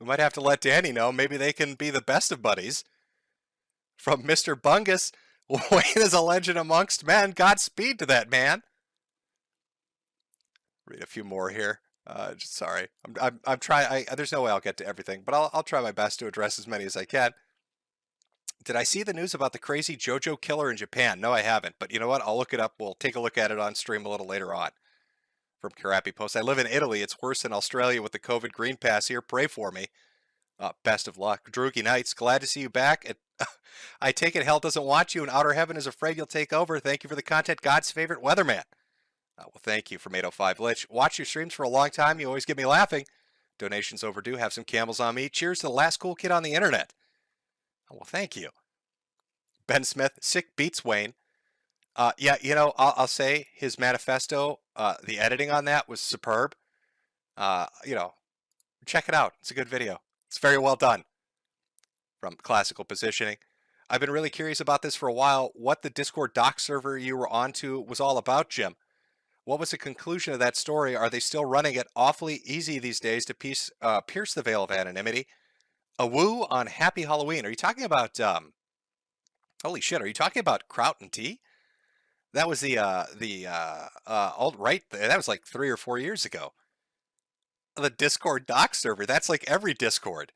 We might have to let Danny know. Maybe they can be the best of buddies. From Mr. Bungus, Wayne is a legend amongst men. Godspeed to that man. Read a few more here. Sorry, I'm trying. There's no way I'll get to everything, but I'll try my best to address as many as I can. Did I see the news about the crazy JoJo killer in Japan? No, I haven't. But you know what? I'll look it up. We'll take a look at it on stream a little later on. From Karapi Post, I live in Italy. It's worse than Australia with the COVID green pass here. Pray for me. Best of luck. Drugi Knights, glad to see you back. I take it hell doesn't want you and outer heaven is afraid you'll take over. Thank you for the content. God's favorite weatherman. Well, thank you from 805 Lich. Watch your streams for a long time. You always get me laughing. Donations overdue. Have some camels on me. Cheers to the last cool kid on the internet. Well, thank you. Ben Smith, sick beats Wayne. Yeah, I'll say his manifesto, the editing on that was superb. Check it out. It's a good video. It's very well done. From Classical Positioning. I've been really curious about this for a while. What the Discord doc server you were onto was all about, Jim. What was the conclusion of that story? Are they still running it awfully easy these days to pierce the veil of anonymity? A woo on Happy Halloween. Are you talking about, holy shit, are you talking about Kraut and Tea? That was the alt-right, that was like 3 or 4 years ago. The Discord doc server, that's like every Discord.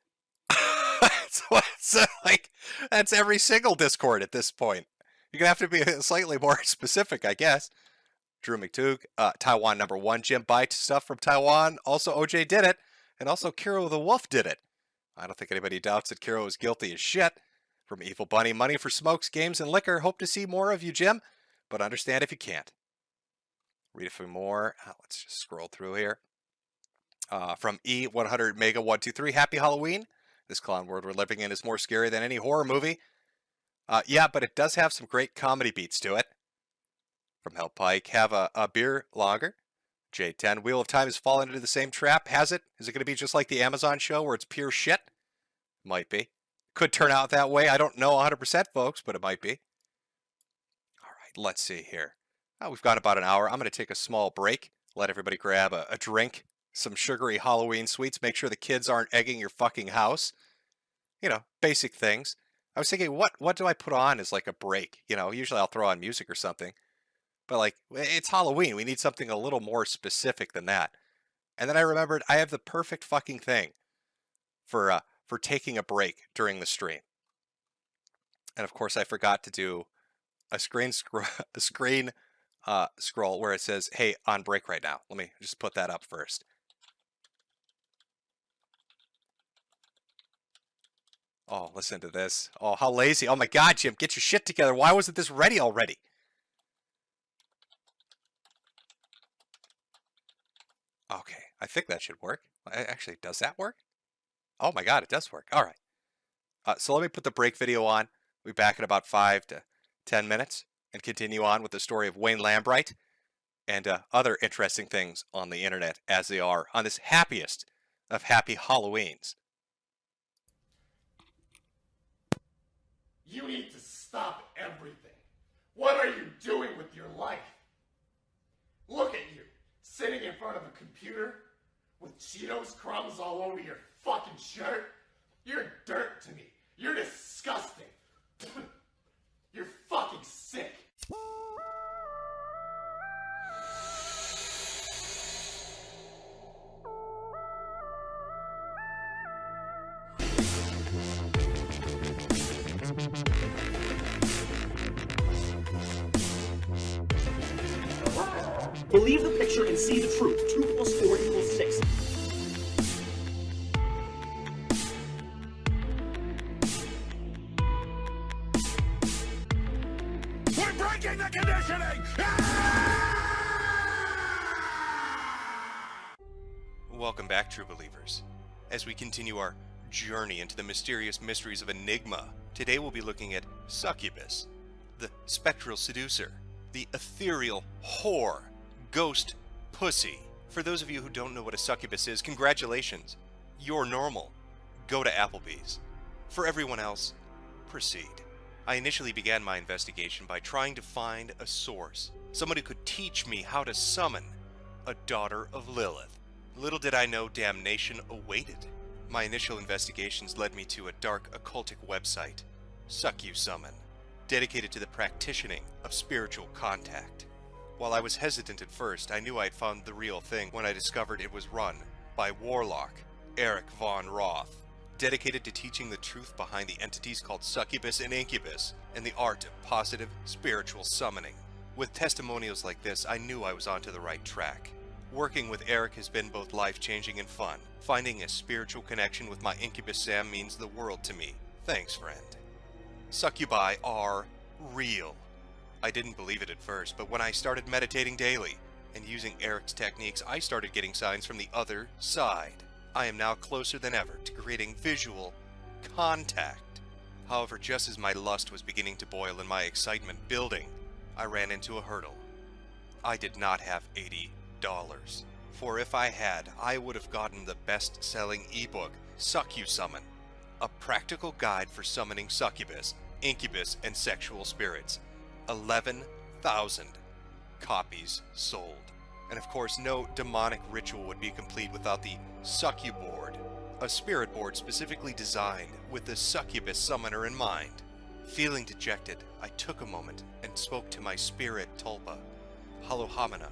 That's every single Discord at this point. You're going to have to be slightly more specific, I guess. Drew McToog, Taiwan #1, Jim Byte stuff from Taiwan. Also, OJ did it. And also, Kiro the Wolf did it. I don't think anybody doubts that Kiro is guilty as shit. From Evil Bunny, money for smokes, games, and liquor. Hope to see more of you, Jim. But understand if you can't. Read a few more. Let's just scroll through here. From E100 Mega 123, happy Halloween. This clown world we're living in is more scary than any horror movie. Yeah, but it does have some great comedy beats to it. From Hell Pike, have a beer longer. J10, Wheel of Time has fallen into the same trap. Has it? Is it going to be just like the Amazon show where it's pure shit? Might be. Could turn out that way. I don't know 100%, folks, but it might be. All right, let's see here. We've gone about an hour. I'm going to take a small break, let everybody grab a drink, some sugary Halloween sweets, make sure the kids aren't egging your fucking house. You know, basic things. I was thinking, what do I put on as like a break? You know, usually I'll throw on music or something. But like, it's Halloween. We need something a little more specific than that. And then I remembered I have the perfect fucking thing for taking a break during the stream. And of course, I forgot to do a screen scroll where it says, "Hey, on break right now." Let me just put that up first. Oh, listen to this. Oh, how lazy. Oh my God, Jim, get your shit together. Why wasn't this ready already? Okay, I think that should work. Actually, does that work? Oh my God, it does work. All right. So let me put the break video on. We'll be back in about 5 to 10 minutes and continue on with the story of Wayne Lambright and other interesting things on the internet as they are on this happiest of happy Halloweens. You need to stop everything. What are you doing with your life? Look at you, sitting in front of a computer with Cheetos crumbs all over your fucking shirt. You're dirt to me. You're disgusting. You're fucking sick. Believe the picture and see the truth. 2 + 4 = 6. We're breaking the conditioning! Welcome back, true believers. As we continue our journey into the mysterious mysteries of Enigma, today we'll be looking at Succubus, the spectral seducer, the ethereal whore, ghost pussy. For those of you who don't know what a succubus is, congratulations. You're normal. Go to Applebee's. For everyone else, proceed. I initially began my investigation by trying to find a source, someone who could teach me how to summon a daughter of Lilith. Little did I know damnation awaited. My initial investigations led me to a dark occultic website, Succusummon, dedicated to the practicing of spiritual contact. While I was hesitant at first, I knew I had found the real thing when I discovered it was run by warlock Eric von Roth, dedicated to teaching the truth behind the entities called succubus and incubus and the art of positive spiritual summoning. With testimonials like this, I knew I was onto the right track. Working with Eric has been both life-changing and fun. Finding a spiritual connection with my incubus Sam means the world to me. Thanks, friend. Succubi are real. I didn't believe it at first, but when I started meditating daily and using Eric's techniques, I started getting signs from the other side. I am now closer than ever to creating visual contact. However, just as my lust was beginning to boil and my excitement building, I ran into a hurdle. I did not have $80. For if I had, I would have gotten the best-selling ebook, Succusummon, a practical guide for summoning succubus, incubus, and sexual spirits. 11,000 copies sold. And of course, no demonic ritual would be complete without the Succuboard, a spirit board specifically designed with the succubus summoner in mind. Feeling dejected, I took a moment and spoke to my spirit Tulpa, Halohamina,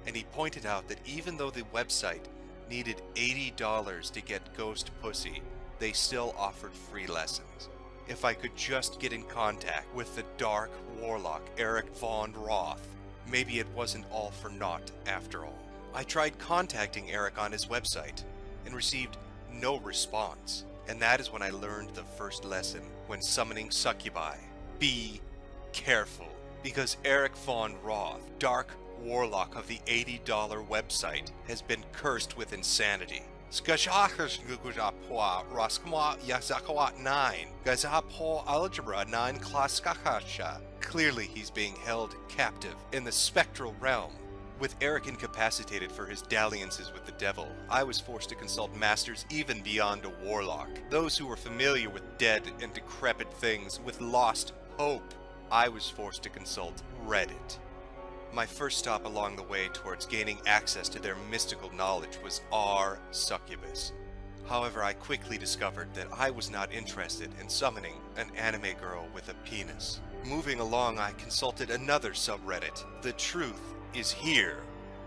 and he pointed out that even though the website needed $80 to get ghost pussy, they still offered free lessons. If I could just get in contact with the dark warlock Eric von Roth, maybe it wasn't all for naught after all. I tried contacting Eric on his website and received no response, and that is when I learned the first lesson when summoning succubi. Be careful, because Eric von Roth, dark warlock of the $80 website, has been cursed with insanity. Algebra 9 Clearly he's being held captive in the spectral realm. With Eric incapacitated for his dalliances with the devil, I was forced to consult masters even beyond a warlock, those who were familiar with dead and decrepit things with lost hope. I was forced to consult Reddit. My first stop along the way towards gaining access to their mystical knowledge was our succubus. However, I quickly discovered that I was not interested in summoning an anime girl with a penis. Moving along, I consulted another subreddit. The truth is here.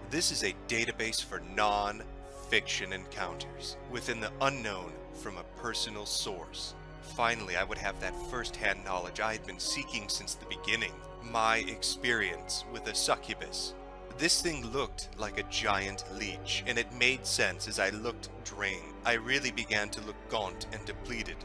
This is a database for non-fiction encounters within the unknown from a personal source. Finally, I would have that first-hand knowledge I had been seeking since the beginning. My experience with a succubus. This thing looked like a giant leech, and it made sense as I looked drained. I really began to look gaunt and depleted.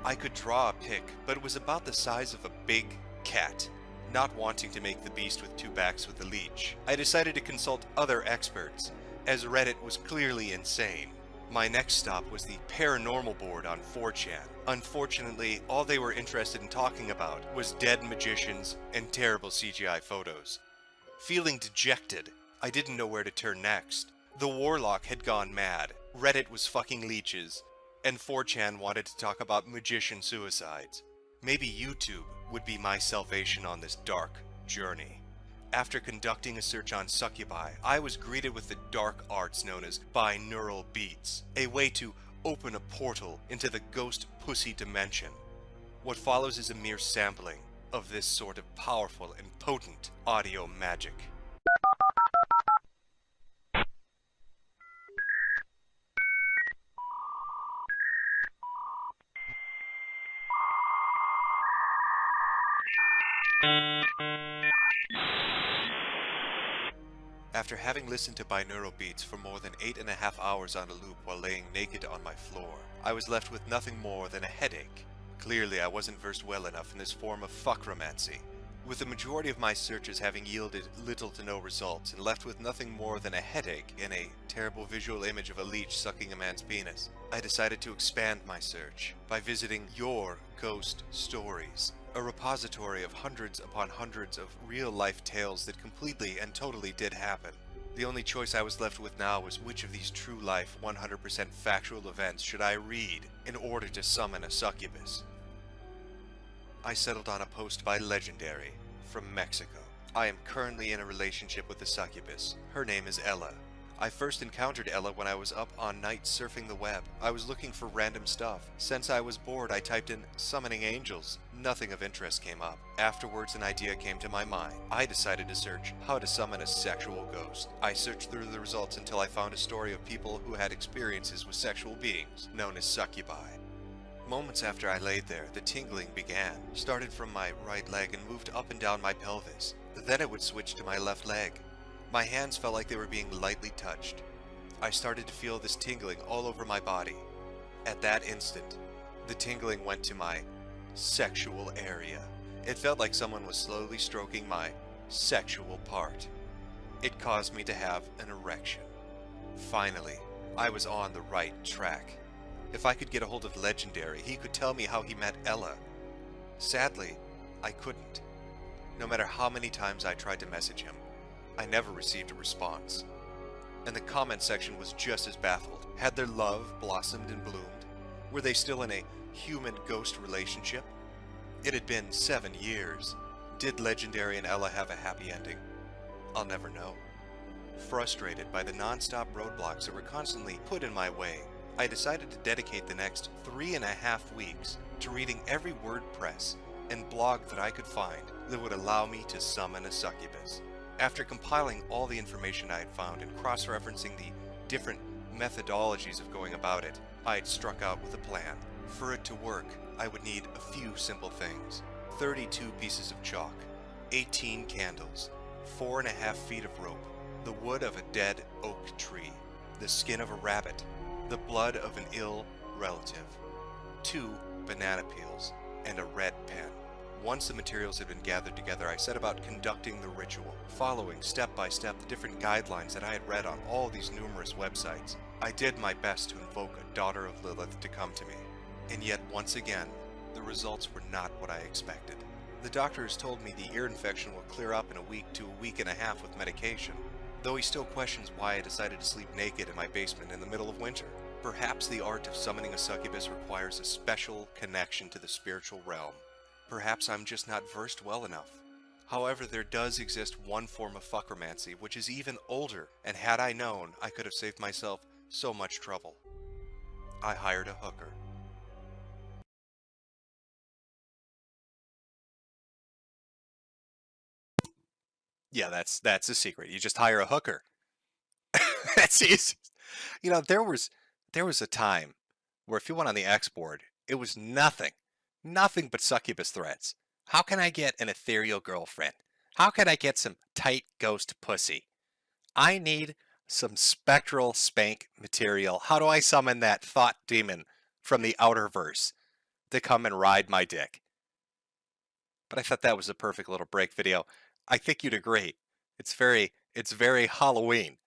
I could draw a pic, but it was about the size of a big cat. Not wanting to make the beast with two backs with the leech, I decided to consult other experts, as Reddit was clearly insane. My next stop was the paranormal board on 4chan. Unfortunately, all they were interested in talking about was dead magicians and terrible CGI photos. Feeling dejected, I didn't know where to turn next. The warlock had gone mad, Reddit was fucking leeches, and 4chan wanted to talk about magician suicides. Maybe YouTube would be my salvation on this dark journey. After conducting a search on succubi, I was greeted with the dark arts known as binaural beats, a way to open a portal into the ghost pussy dimension. What follows is a mere sampling of this sort of powerful and potent audio magic. After having listened to binaural beats for more than 8.5 hours on a loop while laying naked on my floor, I was left with nothing more than a headache. Clearly, I wasn't versed well enough in this form of fuckromancy. With the majority of my searches having yielded little to no results and left with nothing more than a headache and a terrible visual image of a leech sucking a man's penis, I decided to expand my search by visiting your ghost stories, a repository of hundreds upon hundreds of real-life tales that completely and totally did happen. The only choice I was left with now was which of these true-life, 100% factual events should I read in order to summon a succubus. I settled on a post by Legendary from Mexico. I am currently in a relationship with a succubus. Her name is Ella. I first encountered Ella when I was up on night surfing the web. I was looking for random stuff. Since I was bored, I typed in summoning angels. Nothing of interest came up. Afterwards, an idea came to my mind. I decided to search how to summon a sexual ghost. I searched through the results until I found a story of people who had experiences with sexual beings, known as succubi. Moments after I laid there, the tingling began. Started from my right leg and moved up and down my pelvis. Then it would switch to my left leg. My hands felt like they were being lightly touched. I started to feel this tingling all over my body. At that instant, the tingling went to my sexual area. It felt like someone was slowly stroking my sexual part. It caused me to have an erection. Finally, I was on the right track. If I could get a hold of Legendary, he could tell me how he met Ella. Sadly, I couldn't. No matter how many times I tried to message him, I never received a response. And the comment section was just as baffled. Had their love blossomed and bloomed? Were they still in a human-ghost relationship? It had been 7 years. Did Legendary and Ella have a happy ending? I'll never know. Frustrated by the non-stop roadblocks that were constantly put in my way, I decided to dedicate the next 3.5 weeks to reading every WordPress and blog that I could find that would allow me to summon a succubus. After compiling all the information I had found and cross-referencing the different methodologies of going about it, I had struck out with a plan. For it to work, I would need a few simple things. 32 pieces of chalk, 18 candles, 4.5 feet of rope, the wood of a dead oak tree, the skin of a rabbit, the blood of an ill relative, 2 banana peels, and a red pen. Once the materials had been gathered together, I set about conducting the ritual, following step by step the different guidelines that I had read on all these numerous websites. I did my best to invoke a daughter of Lilith to come to me, and yet once again, the results were not what I expected. The doctor has told me the ear infection will clear up in a week to a week and a half with medication, though he still questions why I decided to sleep naked in my basement in the middle of winter. Perhaps the art of summoning a succubus requires a special connection to the spiritual realm. Perhaps I'm just not versed well enough. However, there does exist one form of fuckromancy, which is even older, and had I known, I could have saved myself so much trouble. I hired a hooker. Yeah, that's a secret. You just hire a hooker. That's easy. You know, there was a time where if you went on the X board, it was nothing but succubus threats. How can I get an ethereal girlfriend? How can I get some tight ghost pussy? I need some spectral spank material. How do I summon that thought demon from the outer verse to come and ride my dick? But I thought that was a perfect little break video. I think you'd agree. It's very Halloween.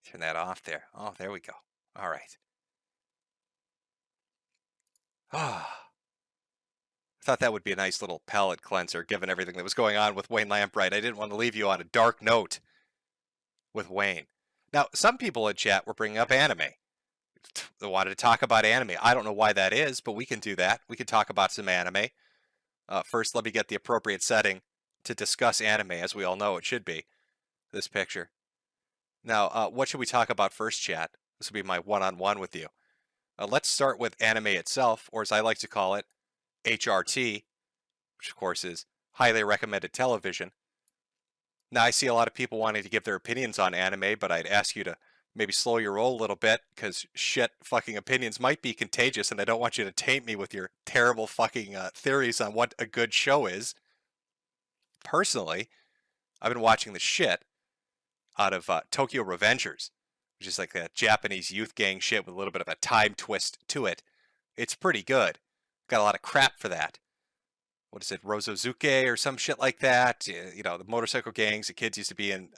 Turn that off there. Oh, there we go. All right. Ah. I thought that would be a nice little palate cleanser given everything that was going on with Wayne Lambright. I didn't want to leave you on a dark note with Wayne. Now, some people in chat were bringing up anime. They wanted to talk about anime. I don't know why that is, but we can do that. We can talk about some anime. First, let me get the appropriate setting to discuss anime, as we all know it should be. This picture. Now, what should we talk about first, chat? This will be my one-on-one with you. Let's start with anime itself, or as I like to call it, HRT, which of course is highly recommended television. Now, I see a lot of people wanting to give their opinions on anime, but I'd ask you to maybe slow your roll a little bit, because shit fucking opinions might be contagious, and I don't want you to taint me with your terrible fucking theories on what a good show is. Personally, I've been watching the shit out of Tokyo Revengers, which is like a Japanese youth gang shit with a little bit of a time twist to it. It's pretty good. Got a lot of crap for that. What is it, Rozozuke or some shit like that? You know, the motorcycle gangs the kids used to be in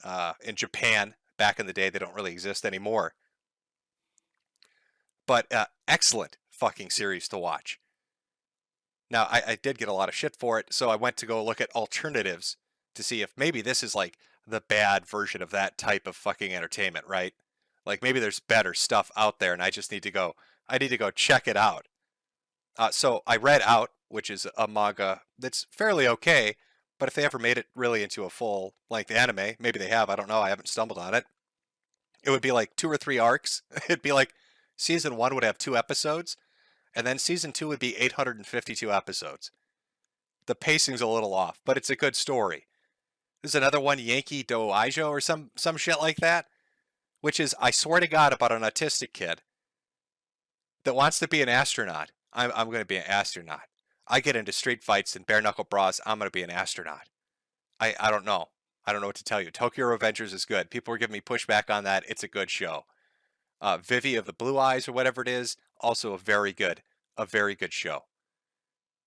Japan back in the day. They don't really exist anymore. But excellent fucking series to watch. Now, I did get a lot of shit for it, so I went to go look at alternatives to see if maybe this is like the bad version of that type of fucking entertainment, right? Like maybe there's better stuff out there and I just need to go, check it out. So I read Out, which is a manga that's fairly okay, but if they ever made it really into a full-length anime, maybe they have, I don't know, I haven't stumbled on it, it would be like 2 or 3 arcs. It'd be like season 1 would have 2 episodes, and then season 2 would be 852 episodes. The pacing's a little off, but it's a good story. There's another one, Yankee Doaijo or some shit like that, which is, I swear to God, about an autistic kid that wants to be an astronaut. I'm going to be an astronaut. I get into street fights and bare knuckle bras. I'm going to be an astronaut. I don't know. I don't know what to tell you. Tokyo Revengers is good. People were giving me pushback on that. It's a good show. Vivi of the Blue Eyes or whatever it is, also a very good show.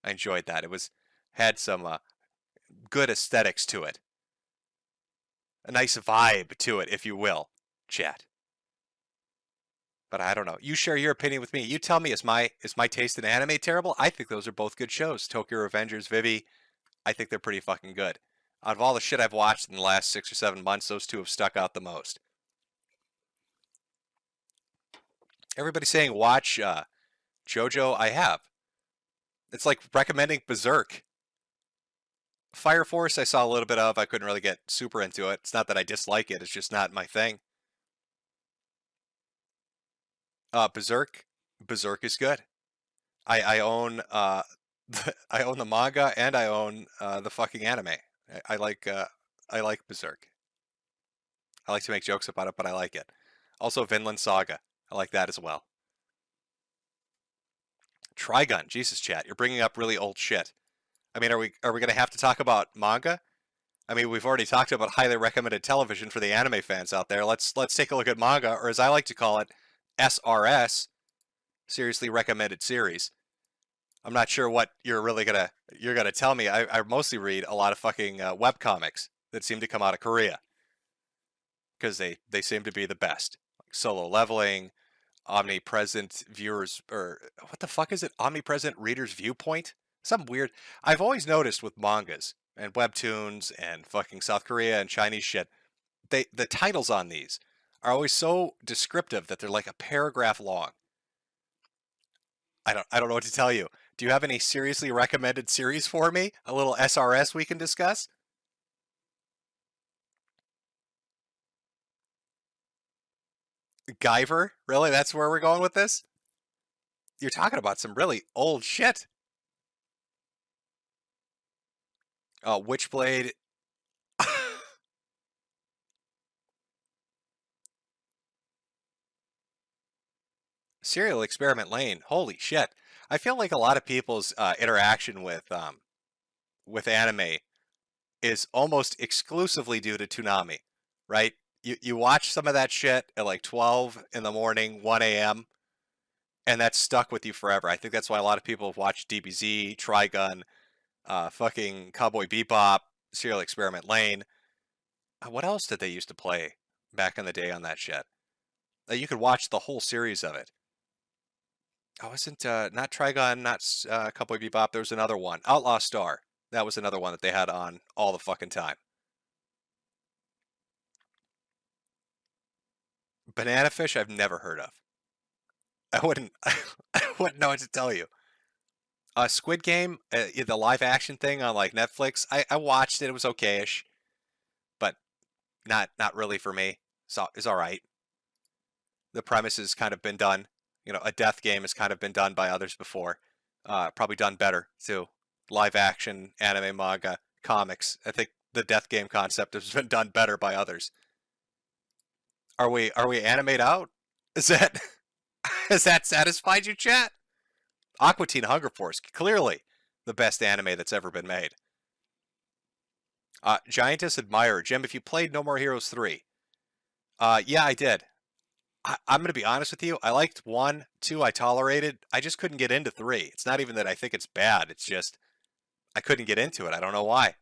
I enjoyed that. It had some good aesthetics to it. A nice vibe to it, if you will, chat. But I don't know. You share your opinion with me. You tell me, is my taste in anime terrible? I think those are both good shows. Tokyo Revengers, Vivi, I think they're pretty fucking good. Out of all the shit I've watched in the last 6 or 7 months, those two have stuck out the most. Everybody's saying watch JoJo. I have. It's like recommending Berserk. Fire Force I saw a little bit of. I couldn't really get super into it. It's not that I dislike it. It's just not my thing. Berserk is good. I own I own the manga and I own the fucking anime. I like Berserk. I like to make jokes about it, but I like it. Also, Vinland Saga. I like that as well. Trigun, Jesus, chat, you're bringing up really old shit. I mean, are we going to have to talk about manga? I mean, we've already talked about highly recommended television for the anime fans out there. Let's take a look at manga, or as I like to call it, SRS, seriously recommended series. I'm not sure what you're gonna tell me. I mostly read a lot of fucking webcomics that seem to come out of Korea because they seem to be the best. Like Solo Leveling, Omnipresent Viewers, or what the fuck is it? Omnipresent Reader's Viewpoint? Something weird. I've always noticed with mangas and webtoons and fucking South Korea and Chinese shit, the titles on these are always so descriptive that they're like a paragraph long. I don't know what to tell you. Do you have any seriously recommended series for me? A little SRS we can discuss? Guyver? Really? That's where we're going with this? You're talking about some really old shit. Witchblade. Serial Experiment Lane. Holy shit. I feel like a lot of people's interaction with anime is almost exclusively due to Toonami, right? You watch some of that shit at like 12 in the morning, 1 a.m., and that's stuck with you forever. I think that's why a lot of people have watched DBZ, Trigun, fucking Cowboy Bebop, Serial Experiment Lane. What else did they used to play back in the day on that shit? You could watch the whole series of it. Oh, wasn't not Trigun, not Cowboy Bebop. There was another one, Outlaw Star. That was another one that they had on all the fucking time. Banana Fish, I've never heard of. I wouldn't know what to tell you. Squid Game, the live action thing on like Netflix. I watched it. It was okay-ish, but not really for me. So it's all right. The premise has kind of been done. You know, a death game has kind of been done by others before. Probably done better too. Live action, anime, manga, comics. I think the death game concept has been done better by others. Are we animate out? Is that has that satisfied you, chat? Aqua Teen Hunger Force, clearly the best anime that's ever been made. Giantess Admirer, Jim, if you played No More Heroes 3, yeah, I did. I'm going to be honest with you. I liked 1, 2, I tolerated. I just couldn't get into 3. It's not even that I think it's bad. It's just I couldn't get into it. I don't know why.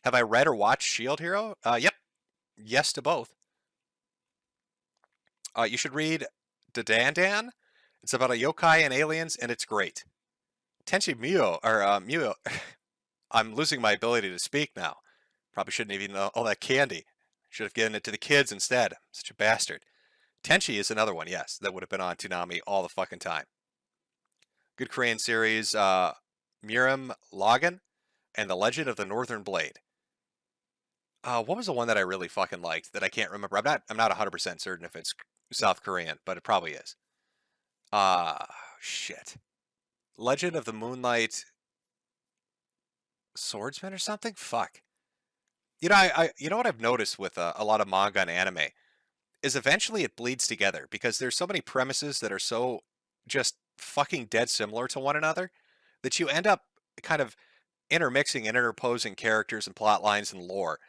Have I read or watched Shield Hero? Yep. Yes to both. You should read Da Dan Dan. It's about a yokai and aliens, and it's great. Tenchi Muyo, or Muyo. I'm losing my ability to speak now. Probably shouldn't have eaten all that candy. Should have given it to the kids instead. Such a bastard. Tenchi is another one, yes, that would have been on Toonami all the fucking time. Good Korean series, Miram Logan and The Legend of the Northern Blade. What was the one that I really fucking liked that I can't remember? I'm not 100% certain if it's South Korean, but it probably is. Shit. Legend of the Moonlight Swordsman or something? Fuck. You know, you know what I've noticed with a lot of manga and anime is eventually it bleeds together because there's so many premises that are so just fucking dead similar to one another that you end up kind of intermixing and interposing characters and plot lines and lore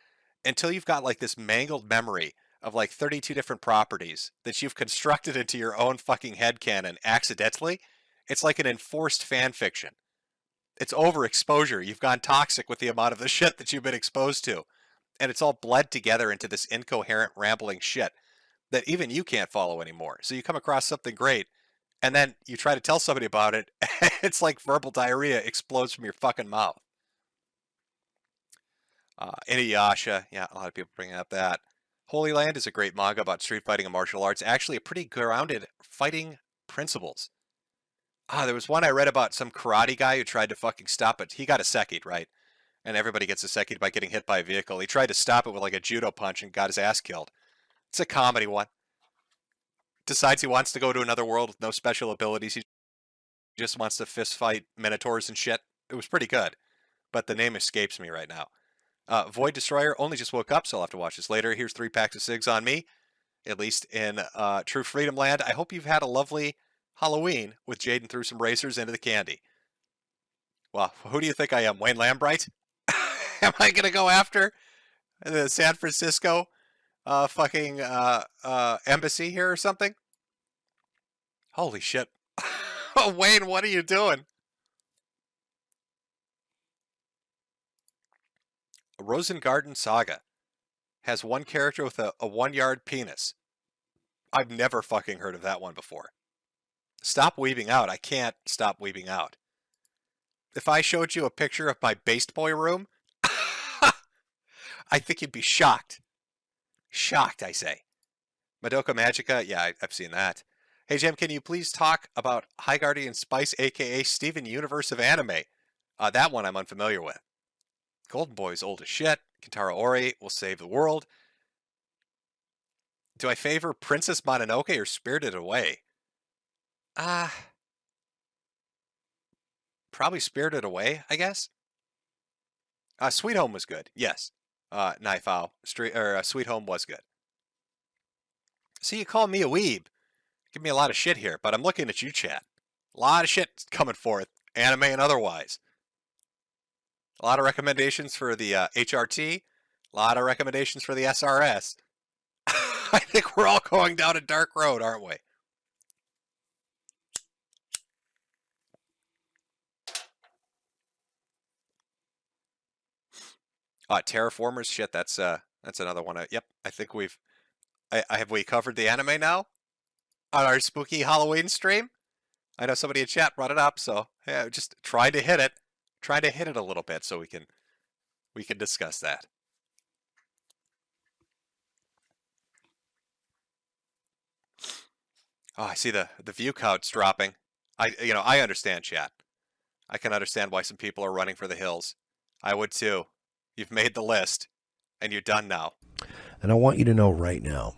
until you've got like this mangled memory of like 32 different properties that you've constructed into your own fucking headcanon accidentally. It's like an enforced fan fiction. It's overexposure. You've gone toxic with the amount of the shit that you've been exposed to. And it's all bled together into this incoherent, rambling shit that even you can't follow anymore. So you come across something great, and then you try to tell somebody about it, and it's like verbal diarrhea explodes from your fucking mouth. Inuyasha, yeah, a lot of people bring up that. Holy Land is a great manga about street fighting and martial arts. Actually, a pretty grounded fighting principles. There was one I read about some karate guy who tried to fucking stop it. He got a sekied, right? And everybody gets a sekied by getting hit by a vehicle. He tried to stop it with like a judo punch and got his ass killed. It's a comedy one. Decides he wants to go to another world with no special abilities. He just wants to fist fight minotaurs and shit. It was pretty good, but the name escapes me right now. Void Destroyer, only just woke up, so I'll have to watch this later. Here's 3 packs of cigs on me, at least in True Freedom Land. I hope you've had a lovely Halloween with Jaden threw some racers into the candy. Well, who do you think I am, Wayne Lambright? Am I going to go after the San Francisco fucking embassy here or something? Holy shit. Oh, Wayne, what are you doing? Rosengarten Saga has one character with a 1-yard penis. I've never fucking heard of that one before. Stop weaving out. I can't stop weaving out. If I showed you a picture of my based boy room, I think you'd be shocked. Shocked, I say. Madoka Magica, yeah, I've seen that. Hey, Jim, can you please talk about High Guardian Spice, aka Steven Universe of Anime? That one I'm unfamiliar with. Golden Boy's old as shit. Kentaro Ori will save the world. Do I favor Princess Mononoke or Spirited Away? Probably Spirited Away, I guess. Sweet Home was good. Yes. Knife Owl. Sweet Home was good. See, you call me a weeb. Give me a lot of shit here, but I'm looking at you, chat. A lot of shit coming forth, anime and otherwise. A lot of recommendations for the HRT. A lot of recommendations for the SRS. I think we're all going down a dark road, aren't we? Terraformers, shit. That's another one. Yep, I think have we covered the anime now on our spooky Halloween stream? I know somebody in chat brought it up, so yeah, just trying to hit it, a little bit, so we can discuss that. Oh, I see the view count's dropping. I understand, chat. I can understand why some people are running for the hills. I would too. You've made the list, and you're done now. And I want you to know right now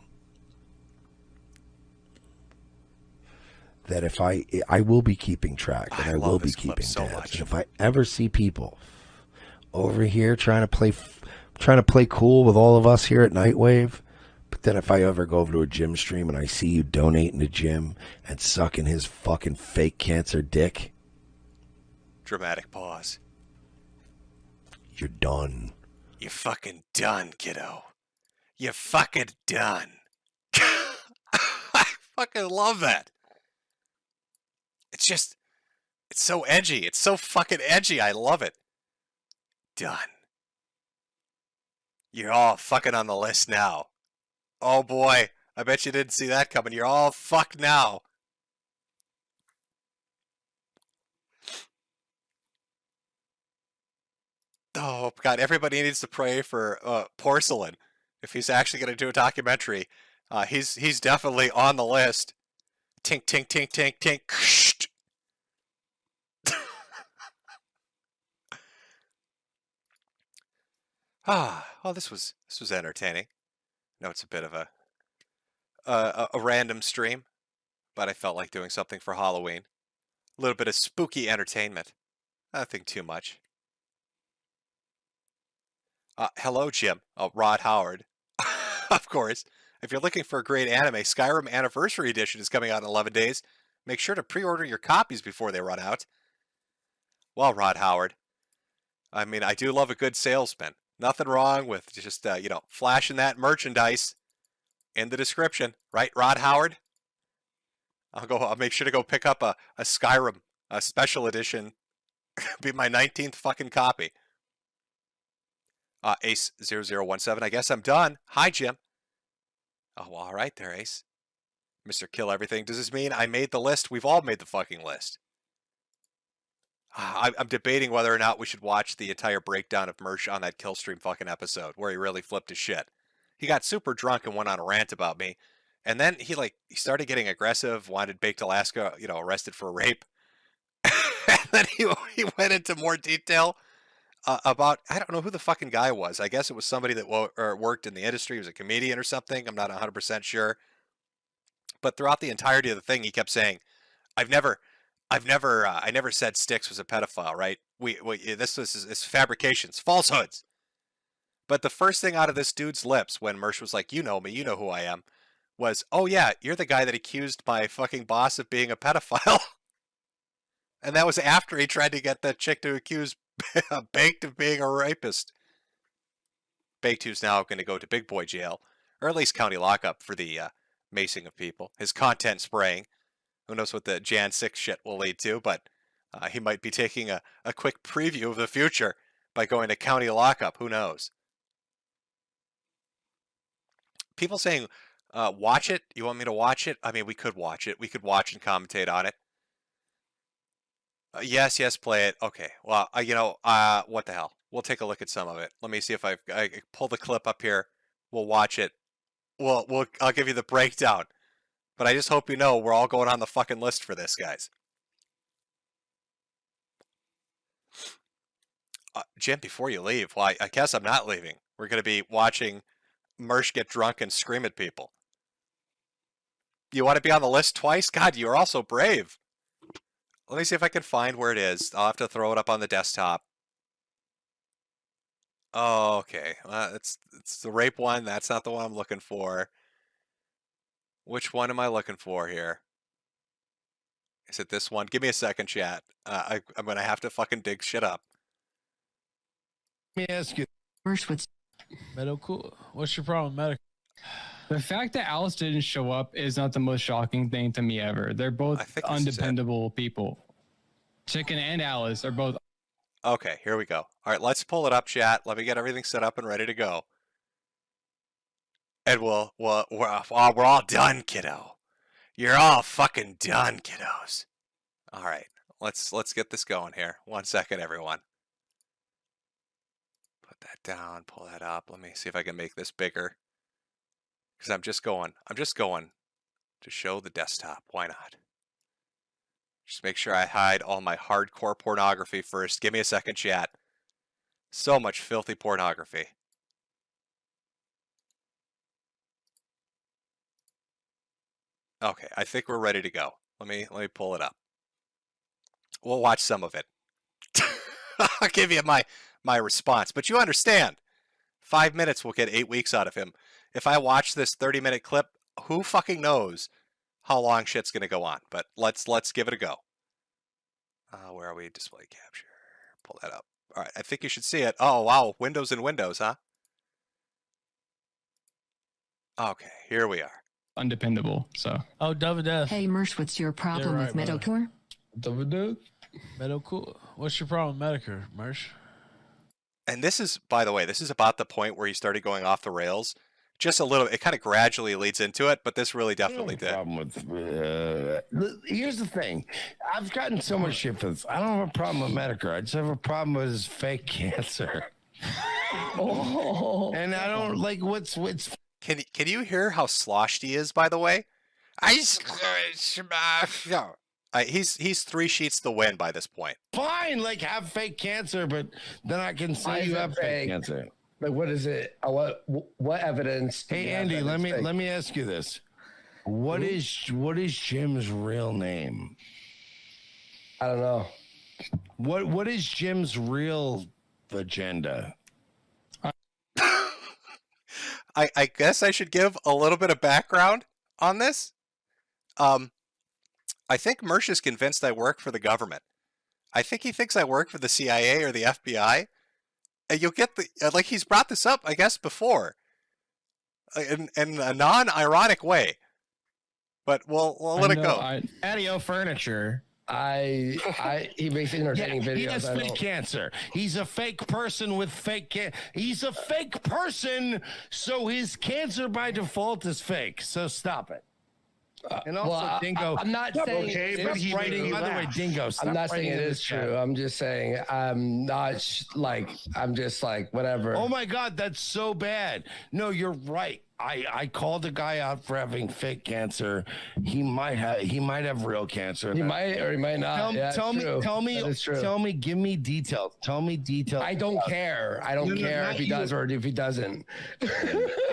that if I will be keeping track, and I will be keeping tabs. And if I ever see people over here trying to play cool with all of us here at Nightwave, but then if I ever go over to a Jim stream and I see you donating to Jim and sucking his fucking fake cancer dick, dramatic pause. You're done. You're fucking done, kiddo. You're fucking done. I fucking love that. It's so edgy. It's so fucking edgy. I love it. Done. You're all fucking on the list now. Oh boy. I bet you didn't see that coming. You're all fucked now. Oh God, everybody needs to pray for Porcelain. If he's actually going to do a documentary, he's definitely on the list. Tink, tink, tink, tink, tink. Oh, this was entertaining. No, it's a bit of a random stream, but I felt like doing something for Halloween. A little bit of spooky entertainment. Nothing too much. Hello, Jim. Rod Howard. Of course. If you're looking for a great anime, Skyrim Anniversary Edition is coming out in 11 days. Make sure to pre-order your copies before they run out. Well, Rod Howard, I mean, I do love a good salesman. Nothing wrong with just, flashing that merchandise in the description. Right, Rod Howard? I'll make sure to go pick up a Skyrim special edition. Be my 19th fucking copy. Ace0017, I guess I'm done. Hi, Jim. Oh, well, all right there, Ace. Mr. Kill Everything. Does this mean I made the list? We've all made the fucking list. I'm debating whether or not we should watch the entire breakdown of Merch on that Killstream fucking episode where he really flipped his shit. He got super drunk and went on a rant about me. And then he started getting aggressive, wanted Baked Alaska, arrested for rape. And then he went into more detail about, I don't know who the fucking guy was. I guess it was somebody that worked in the industry. He was a comedian or something. I'm not 100% sure. But throughout the entirety of the thing, he kept saying, I never said Styx was a pedophile, right? This is fabrications, falsehoods. But the first thing out of this dude's lips when Mersh was like, you know me, you know who I am, was, oh yeah, you're the guy that accused my fucking boss of being a pedophile. And that was after he tried to get that chick to accuse Baked of being a rapist. Baked, who's now going to go to big boy jail, or at least county lockup for the macing of people, his content spraying. Who knows what the Jan 6 shit will lead to, but he might be taking a quick preview of the future by going to county lockup. Who knows? People saying, watch it? You want me to watch it? I mean, we could watch it. We could watch and commentate on it. Yes, play it. Okay. Well, what the hell? We'll take a look at some of it. Let me see if I pull the clip up here. We'll watch it. I'll give you the breakdown. But I just hope you know we're all going on the fucking list for this, guys. Jim, before you leave, well, I guess I'm not leaving. We're going to be watching Mersh get drunk and scream at people. You want to be on the list twice? God, you're also brave. Let me see if I can find where it is. I'll have to throw it up on the desktop. Oh, okay. It's the rape one. That's not the one I'm looking for. Which one am I looking for here? Is it this one? Give me a second, chat. I'm going to have to fucking dig shit up. Let me ask you. Metokur. What's your problem, Metokur? The fact that Alice didn't show up is not the most shocking thing to me ever. They're both undependable people. Chicken and Alice are both. Okay, here we go. All right, let's pull it up, chat. Let me get everything set up and ready to go. And we're all done, kiddo. You're all fucking done, kiddos. All right, let's get this going here. 1 second, everyone. Put that down. Pull that up. Let me see if I can make this bigger. Because I'm just going to show the desktop. Why not? Just make sure I hide all my hardcore pornography first. Give me a second, chat. So much filthy pornography. Okay, I think we're ready to go. Let me pull it up. We'll watch some of it. I'll give you my response. But you understand, 5 minutes will get 8 weeks out of him. If I watch this 30-minute clip, who fucking knows how long shit's gonna go on? But let's give it a go. Where are we? Display capture. Pull that up. All right, I think you should see it. Oh wow, Windows and Windows, huh? Okay, here we are. Undependable. So. Oh, Davidev. Hey, Mersh, what's your problem with Metokur? Davidev. Metokur. What's your problem, Metokur, Mersh? And this is, by the way, this is about the point where he started going off the rails. Just a little. It kind of gradually leads into it, but this really definitely did. Problem with here's the thing, I've gotten so much shit for this. I don't have a problem with Metokur. I just have a problem with his fake cancer. And I don't like what's. Can you hear how sloshed he is? By the way, he's 3 sheets to win by this point. Fine, like have fake cancer, but then I can say you have fake cancer. Like, what is it? What evidence? Hey, Andy, let me ask you this: what is Jim's real name? I don't know. What is Jim's real agenda? I guess I should give a little bit of background on this. I think Mersh is convinced I work for the government. I think he thinks I work for the CIA or the FBI. And you'll get the, like, he's brought this up, I guess, before. In a non-ironic way. But we'll let it go. Patio furniture. He makes entertaining videos. He has fake cancer. He's a fake person with fake cancer. He's a fake person, so his cancer by default is fake. So stop it. And also, Dingo. I'm not saying it's writing. By the way, Dingo. I'm not saying it is true. I'm just saying I'm not I'm just like whatever. Oh my God, that's so bad. No, you're right. I called a guy out for having fake cancer. He might have real cancer. He might or he might not. Tell me, give me details. Tell me details. I don't care. I don't care if he does or if he doesn't.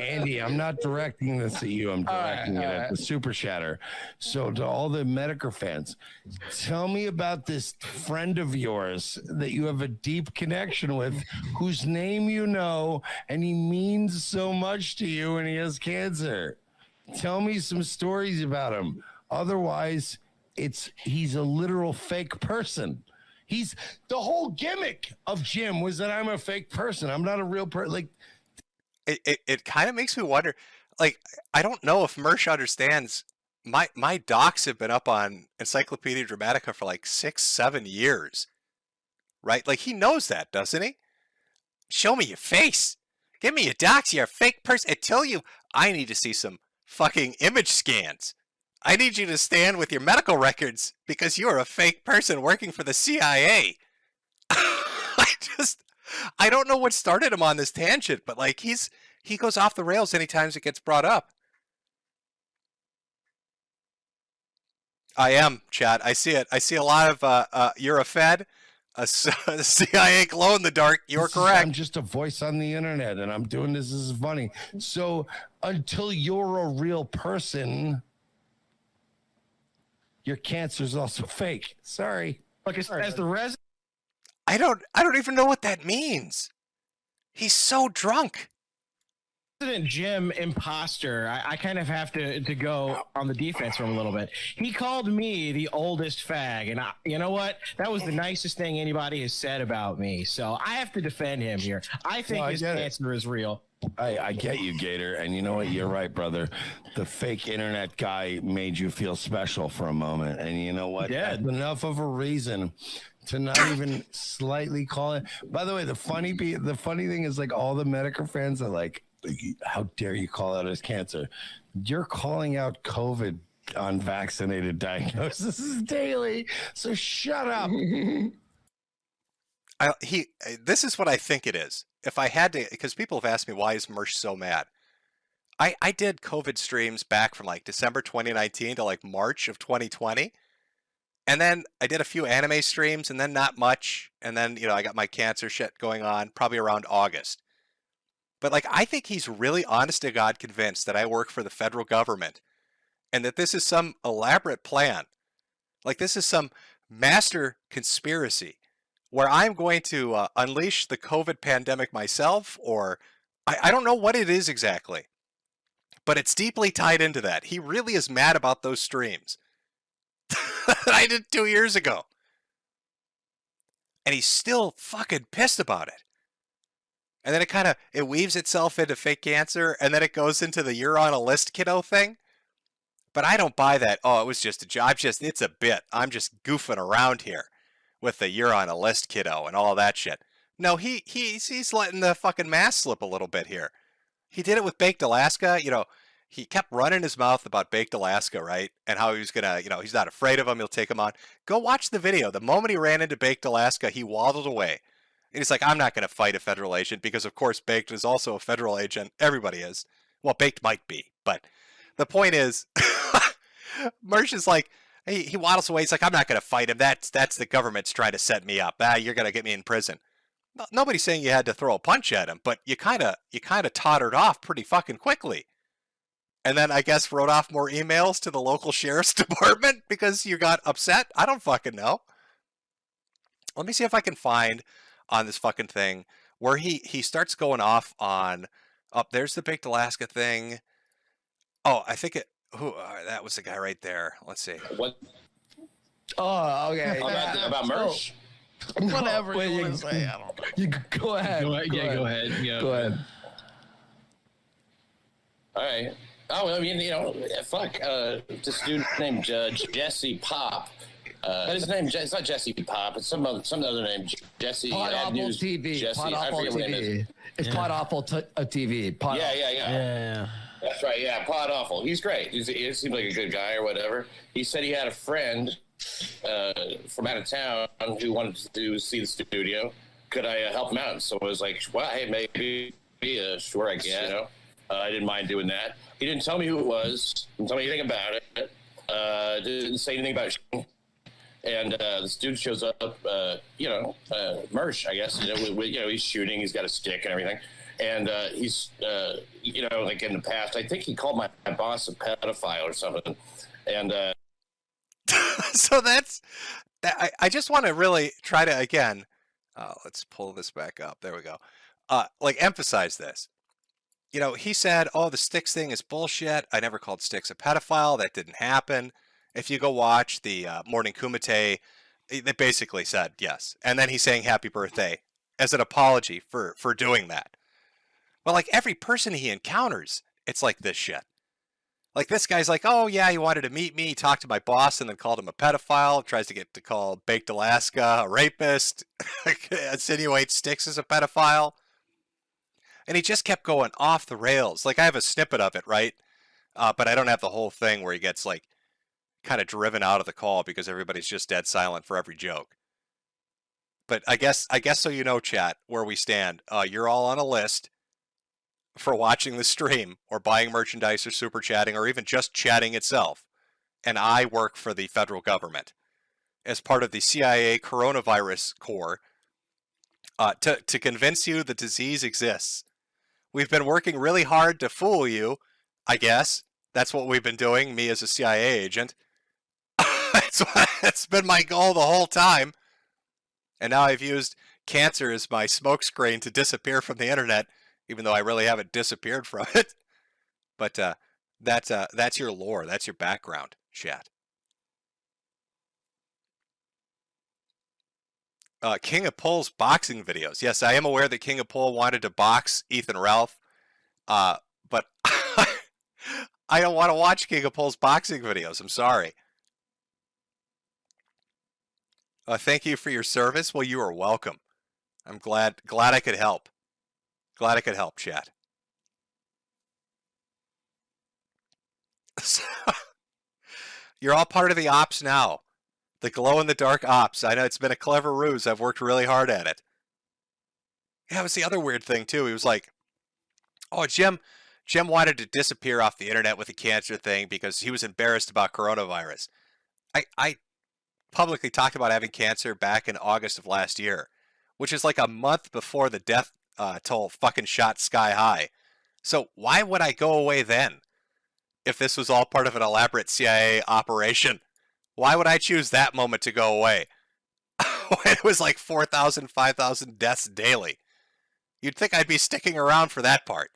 Andy, I'm not directing this at you. I'm directing it at the Super Shatter. So to all the Metokur fans, tell me about this friend of yours that you have a deep connection with, whose name you know, and he means so much to you, and he has cancer. Tell me some stories about him. Otherwise, he's a literal fake person. He's the whole gimmick of Jim was that I'm a fake person. I'm not a real person. Like it kind of makes me wonder. Like, I don't know if Mersh understands. My docs have been up on Encyclopedia Dramatica for like 6-7 years, right? Like, he knows that, doesn't he? Show me your face. Give me your docs. You're a fake person. I tell you, I need to see some fucking image scans. I need you to stand with your medical records because you're a fake person working for the CIA. I don't know what started him on this tangent, but like he goes off the rails anytime it gets brought up. I am, chat. I see it. I see a lot of you're a Fed, a CIA glow in the dark. You're correct. I'm just a voice on the internet, and I'm doing this. This is funny. So until you're a real person, your cancer is also fake. Sorry. Look, as the res. I don't even know what that means. He's so drunk. President Jim imposter, I kind of have to go on the defense for him a little bit. He called me the oldest fag, and you know what? That was the nicest thing anybody has said about me. So I have to defend him here. I think his cancer is real. I get you, Gator, and you know what? You're right, brother. The fake internet guy made you feel special for a moment, and you know what? Yeah. That's enough of a reason to not even slightly call it. By the way, the funny thing is, like, all the Metokur fans are like, how dare you call out his cancer? You're calling out COVID unvaccinated diagnoses daily, so shut up. This is what I think it is. If I had to, because people have asked me, why is Mersh so mad? I did COVID streams back from like December 2019 to like March of 2020. And then I did a few anime streams and then not much. And then, I got my cancer shit going on probably around August. But like, I think he's really honest to God convinced that I work for the federal government and that this is some elaborate plan. Like, this is some master conspiracy where I'm going to unleash the COVID pandemic myself, or I don't know what it is exactly, but it's deeply tied into that. He really is mad about those streams that I did 2 years ago. And he's still fucking pissed about it. And then it weaves itself into fake cancer, and then it goes into the you're on a list, kiddo thing. But I don't buy that. Oh, it was just a job. It's a bit. I'm just goofing around here with the you're on a list, kiddo, and all that shit. No, he's letting the fucking mask slip a little bit here. He did it with Baked Alaska. He kept running his mouth about Baked Alaska, right? And how he was gonna, he's not afraid of him. He'll take him on. Go watch the video. The moment he ran into Baked Alaska, he waddled away. And he's like, I'm not going to fight a federal agent because, of course, Baked is also a federal agent. Everybody is. Well, Baked might be. But the point is, Mersh is like, he waddles away. He's like, I'm not going to fight him. That's the government's trying to set me up. You're going to get me in prison. Nobody's saying you had to throw a punch at him, but you kind of tottered off pretty fucking quickly. And then I guess wrote off more emails to the local sheriff's department because you got upset. I don't fucking know. Let me see if I can find on this fucking thing where he starts going off on, there's the Baked Alaska thing. Oh, I think that was the guy right there. Let's see. What? Oh, okay. About Mersh? Whatever you want to say. I don't know. You go ahead. Go ahead. Go ahead. Yeah. Go ahead. All right. Oh, I mean, fuck. This dude named Jesse Pop. His name, it's not Jesse Pop. It's some other name. Jesse. Pod Awful News, TV. Jesse. Pod I Awful forget what his name is. TV. It's Pod Awful TV. Yeah. That's right. Yeah, Pod Awful. He's great. He seems like a good guy or whatever. He said he had a friend from out of town who wanted to see the studio. Could I help him out? So I was like, well, hey, maybe. Sure, I guess. I didn't mind doing that. He didn't tell me who it was. Didn't tell me anything about it. Didn't say anything about it. And this dude shows up, Mersh, I guess. He's shooting. He's got a stick and everything. And he's, like in the past, I think he called my boss a pedophile or something. And so that's that. I just want to really try to, again, let's pull this back up. There we go. Emphasize this. He said, oh, the Sticks thing is bullshit. I never called Sticks a pedophile. That didn't happen. If you go watch the Morning Kumite, they basically said yes. And then he's saying happy birthday as an apology for doing that. But like every person he encounters, it's like this shit. Like this guy's like, oh yeah, he wanted to meet me. He talked to my boss and then called him a pedophile. Tries to get to call Baked Alaska a rapist. Insinuates Sticks as a pedophile. And he just kept going off the rails. Like I have a snippet of it, right? But I don't have the whole thing where he gets like kind of driven out of the call because everybody's just dead silent for every joke. But I guess so chat, where we stand. You're all on a list for watching the stream or buying merchandise or super chatting or even just chatting itself. and I work for the federal government as part of the CIA coronavirus corps to convince you the disease exists. We've been working really hard to fool you, I guess. That's what we've been doing, me as a CIA agent. That's been my goal the whole time. And now I've used cancer as my smokescreen to disappear from the internet, even though I really haven't disappeared from it. But that's your lore. That's your background, chat. King of Pole's boxing videos. Yes, I am aware that King of Pole wanted to box Ethan Ralph, but I don't want to watch King of Pole's boxing videos. I'm sorry. Thank you for your service. Well, you are welcome. I'm glad I could help. Glad I could help, chat. You're all part of the ops now. The glow-in-the-dark ops. I know it's been a clever ruse. I've worked really hard at it. Yeah, it was the other weird thing, too. He was like, oh, Jim wanted to disappear off the internet with the cancer thing because he was embarrassed about coronavirus. I publicly talked about having cancer back in August of last year, which is like a month before the death toll fucking shot sky high. So why would I go away then if this was all part of an elaborate CIA operation? Why would I choose that moment to go away? It was like 4,000, 5,000 deaths daily. You'd think I'd be sticking around for that part.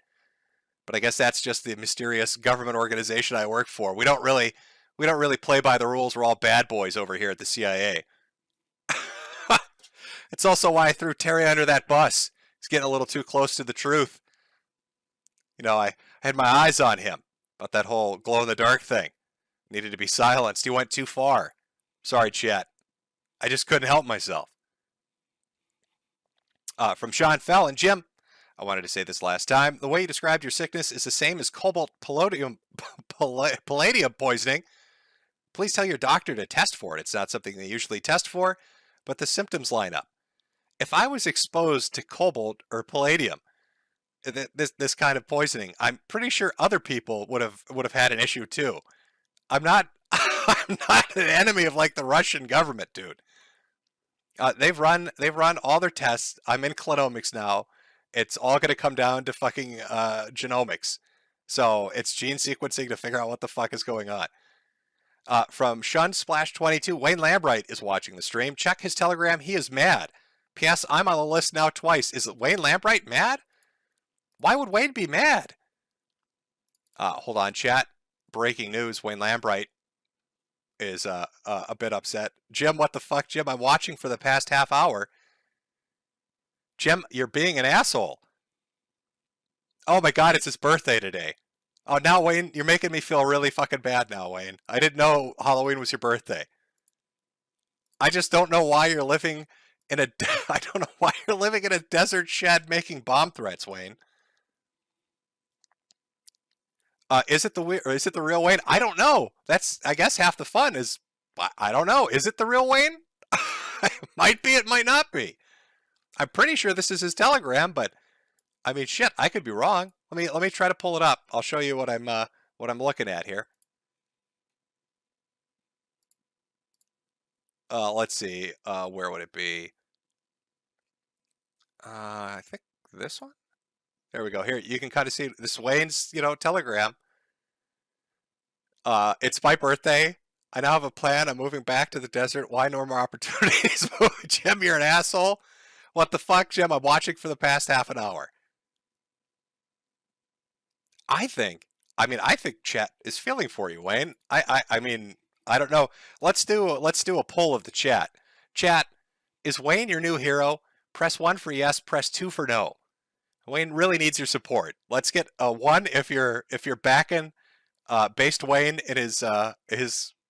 But I guess that's just the mysterious government organization I work for. We don't really play by the rules. We're all bad boys over here at the CIA. It's also why I threw Terry under that bus. He's getting a little too close to the truth. You know, I had my eyes on him about that whole glow-in-the-dark thing. Needed to be silenced. He went too far. Sorry, chat. I just couldn't help myself. From Sean Fell and Jim, I wanted to say this last time. The way you described your sickness is the same as cobalt palladium poisoning. Please tell your doctor to test for it. It's not something they usually test for, but the symptoms line up. If I was exposed to cobalt or palladium, this kind of poisoning, I'm pretty sure other people would have had an issue too. I'm not I'm not an enemy of like the Russian government, dude. They've run all their tests. I'm in clinomics now. It's all going to come down to fucking genomics. So it's gene sequencing to figure out what the fuck is going on. From Shun Splash 22, Wayne Lambright is watching the stream. Check his Telegram. He is mad. P.S. I'm on the list now twice. Is Wayne Lambright mad? Why would Wayne be mad? Hold on, chat. Breaking news. Wayne Lambright is a bit upset. Jim, what the fuck, Jim? I'm watching for the past half hour. Jim, you're being an asshole. Oh my god, it's his birthday today. Oh, now, Wayne, you're making me feel really fucking bad now, Wayne. I didn't know Halloween was your birthday. I just don't know why you're living in a... I don't know why you're living in a desert shed making bomb threats, Wayne. Is it the real Wayne? I don't know. That's, I guess, half the fun is... I don't know. Is it the real Wayne? It might be, it might not be. I'm pretty sure this is his Telegram, but... I mean, shit, I could be wrong. Let me try to pull it up. I'll show you what I'm looking at here. Let's see. Where would it be? I think this one. There we go. Here you can kind of see this Wayne's, Telegram. It's my birthday. I now have a plan. I'm moving back to the desert. Why no more opportunities? Jim, you're an asshole. What the fuck, Jim? I'm watching for the past half an hour. I think chat is feeling for you, Wayne. I mean, I don't know. Let's do a poll of the chat. Chat, is Wayne your new hero? Press 1 for yes, press 2 for no. Wayne really needs your support. Let's get a 1 if you're backing Based Wayne in his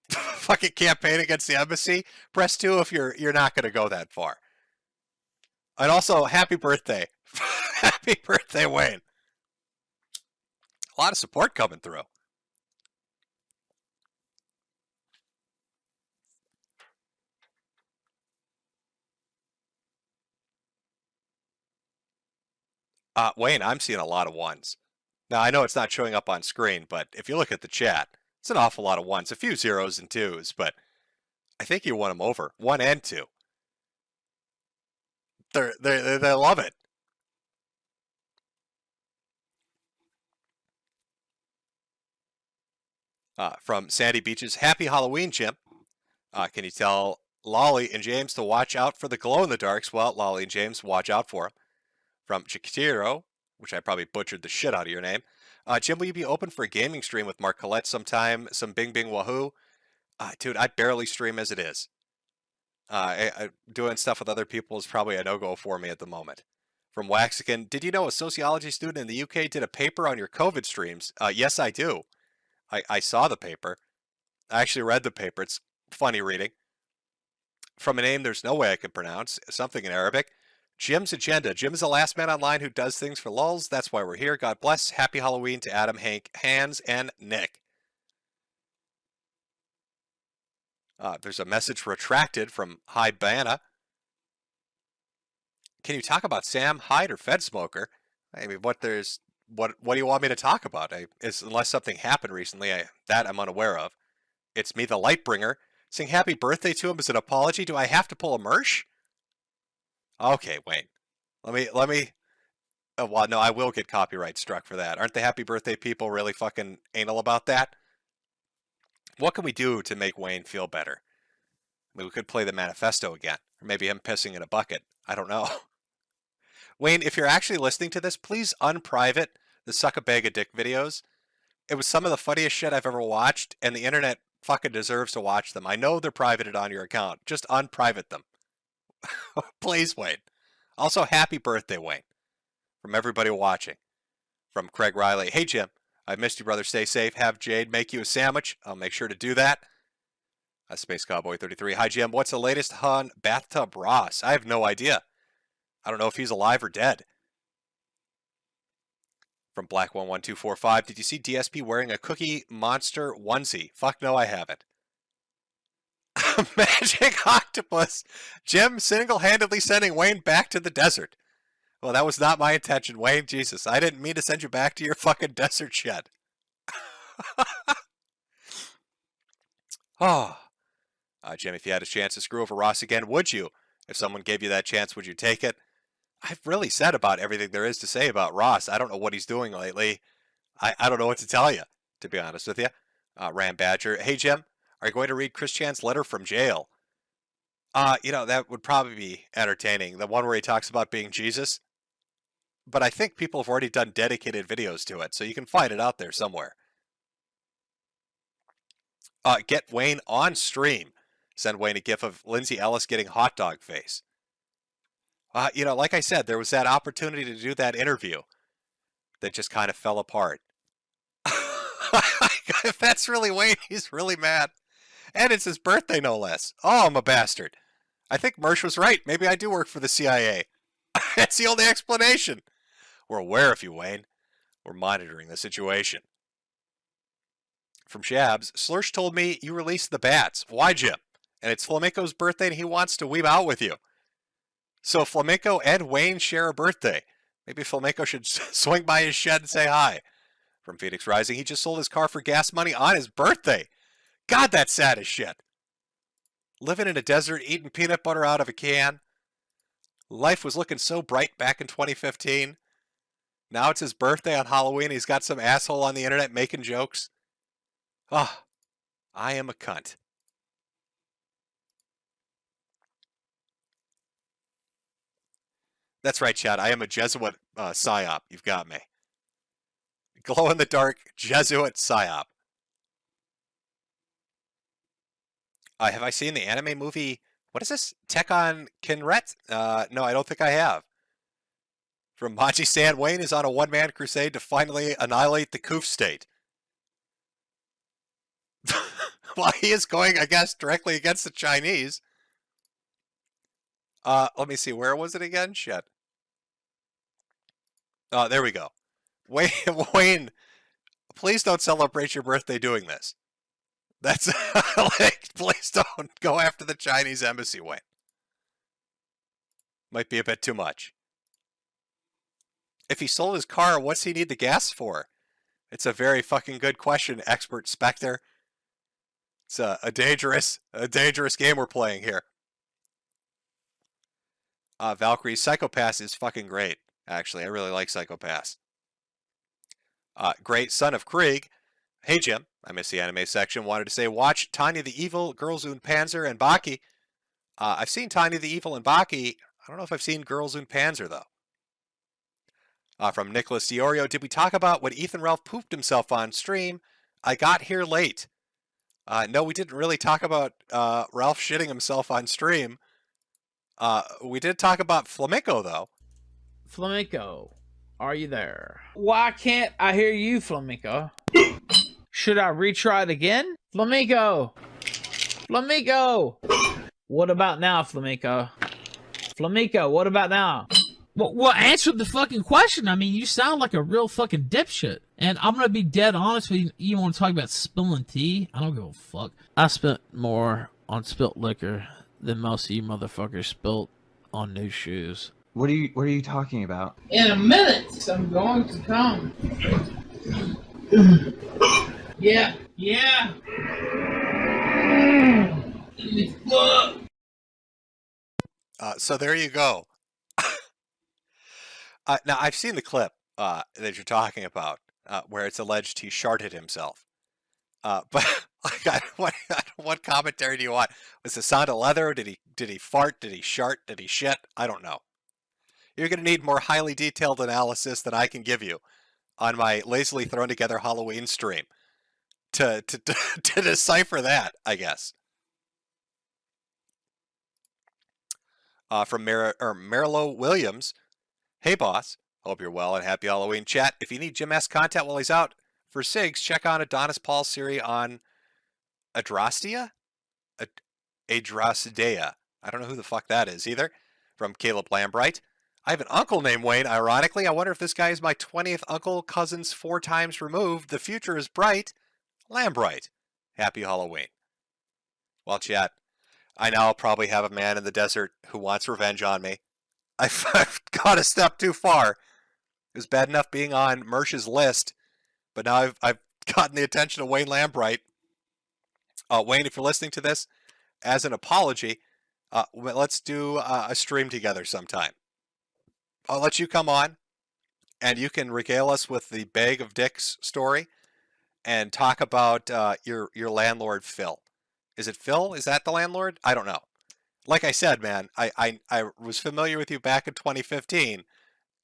fucking campaign against the embassy. Press 2 if you're not going to go that far. And also, happy birthday. Happy birthday, Wayne. A lot of support coming through. Wayne, I'm seeing a lot of 1s. Now, I know it's not showing up on screen, but if you look at the chat, It's an awful lot of ones, a few zeros and twos, but I think you won them over. 1 and 2. They love it. From Sandy Beaches, happy Halloween, Jim. Can you tell Lolly and James to watch out for the glow-in-the-darks? Well, Lolly and James, watch out for them. From Chiquitiro, which I probably butchered the shit out of your name. Jim, will you be open for a gaming stream with Mark Collette sometime? Some Bing Bing Wahoo? Dude, I barely stream as it is. Doing stuff with other people is probably a no-go for me at the moment. From Waxican, did you know a sociology student in the UK did a paper on your COVID streams? Yes, I do. I saw the paper. I actually read the paper. It's funny reading. From a name there's no way I can pronounce, something in Arabic. Jim's Agenda. Jim's the last man online who does things for lulz. That's why we're here. God bless. Happy Halloween to Adam, Hank, Hans, and Nick. There's a message retracted from Hi Banna. Can you talk about Sam Hyde or Fed Smoker? I mean, what do you want me to talk about? Unless something happened recently, that I'm unaware of. It's me, the Lightbringer. Sing happy birthday to him as an apology. Do I have to pull a Mersh? Okay, Wayne. Let me. Oh, well, no, I will get copyright struck for that. Aren't the happy birthday people really fucking anal about that? What can we do to make Wayne feel better? I mean, we could play the manifesto again, or maybe him pissing in a bucket. I don't know. Wayne, if you're actually listening to this, please unprivate the Suck a Bag of Dick videos. It was some of the funniest shit I've ever watched, and the internet fucking deserves to watch them. I know they're privated on your account. Just unprivate them. Please, Wayne. Also, happy birthday, Wayne. From everybody watching. From Craig Riley. Hey, Jim. I missed you, brother. Stay safe. Have Jade make you a sandwich. I'll make sure to do that. Space Cowboy 33. Hi, Jim. What's the latest on Bathtub Ross? I have no idea. I don't know if he's alive or dead. From Black11245. Did you see DSP wearing a Cookie Monster onesie? Fuck no, I haven't. Magic Octopus. Jim single-handedly sending Wayne back to the desert. Well, that was not my intention, Wayne. Jesus, I didn't mean to send you back to your fucking desert shed. Oh. Jim, if you had a chance to screw over Ross again, would you? If someone gave you that chance, would you take it? I've really said about everything there is to say about Ross. I don't know what he's doing lately. I don't know what to tell you, to be honest with you. Ram Badger. Hey, Jim, are you going to read Chris Chan's letter from jail? That would probably be entertaining. The one where he talks about being Jesus. But I think people have already done dedicated videos to it, so you can find it out there somewhere. Get Wayne on stream. Send Wayne a gif of Lindsay Ellis getting hot dog face. Like I said, there was that opportunity to do that interview that just kind of fell apart. If that's really Wayne, he's really mad. And it's his birthday, no less. Oh, I'm a bastard. I think Mersh was right. Maybe I do work for the CIA. That's the only explanation. We're aware of you, Wayne. We're monitoring the situation. From Shabs, Slursh told me you released the bats. Why, Jim? And it's Flamenco's birthday and he wants to weeb out with you. So Flamenco and Wayne share a birthday. Maybe Flamenco should swing by his shed and say hi. From Phoenix Rising, he just sold his car for gas money on his birthday. God, that's sad as shit. Living in a desert, eating peanut butter out of a can. Life was looking so bright back in 2015. Now it's his birthday on Halloween. He's got some asshole on the internet making jokes. Ah, I am a cunt. That's right, Chad. I am a Jesuit psyop. You've got me. Glow-in-the-dark Jesuit psyop. Have I seen the anime movie? What is this? Tekken Kinret? No, I don't think I have. From Maji San, Wayne is on a one-man crusade to finally annihilate the Koof state. Well, he is going, I guess, directly against the Chinese. Let me see. Where was it again? Shit. Oh, there we go. Wayne, please don't celebrate your birthday doing this. That's like, please don't go after the Chinese embassy, Wayne. Might be a bit too much. If he sold his car, what's he need the gas for? It's a very fucking good question, Expert Spectre. It's a dangerous game we're playing here. Valkyrie, Psychopass is fucking great. Actually, I really like Psychopass. Great Son of Krieg. Hey Jim, I missed the anime section. Wanted to say watch Tanya the Evil, Girls und Panzer, and Baki. I've seen Tanya the Evil and Baki. I don't know if I've seen Girls und Panzer though. From Nicholas Diorio, did we talk about when Ethan Ralph pooped himself on stream? I got here late. No, we didn't really talk about Ralph shitting himself on stream. We did talk about Flamenco though. Flamenco, are you there? Why can't I hear you, Flamenco? Should I retry it again? Flamenco! Flamenco! What about now, Flamenco? Flamenco, what about now? Well, answer the fucking question. I mean, you sound like a real fucking dipshit. And I'm gonna be dead honest with you. You want to talk about spilling tea? I don't give a fuck. I spent more on spilt liquor than most of you motherfuckers spilt on new shoes. What are you talking about? In a minute, I'm going to come. Yeah. So there you go. Now, I've seen the clip that you're talking about, where it's alleged he sharted himself. But like, what commentary do you want? Was the sound of leather? Did he fart? Did he shart? Did he shit? I don't know. You're going to need more highly detailed analysis than I can give you on my lazily thrown together Halloween stream to decipher that, I guess. From Marillo Williams. Hey, boss. Hope you're well and happy Halloween. Chat, if you need Jim S. content while he's out for SIGs, check on Adonis Paul's series on Adrastea? Adrastea. I don't know who the fuck that is either. From Caleb Lambright. I have an uncle named Wayne, ironically. I wonder if this guy is my 20th uncle, cousins 4 times removed. The future is bright. Lambright. Happy Halloween. Well, chat, I now probably have a man in the desert who wants revenge on me. I've gone a step too far. It was bad enough being on Mersh's list, but now I've gotten the attention of Wayne Lambright. Wayne, if you're listening to this, as an apology, let's do a stream together sometime. I'll let you come on, and you can regale us with the bag of dicks story, and talk about your landlord Phil. Is it Phil? Is that the landlord? I don't know. Like I said, man, I was familiar with you back in 2015,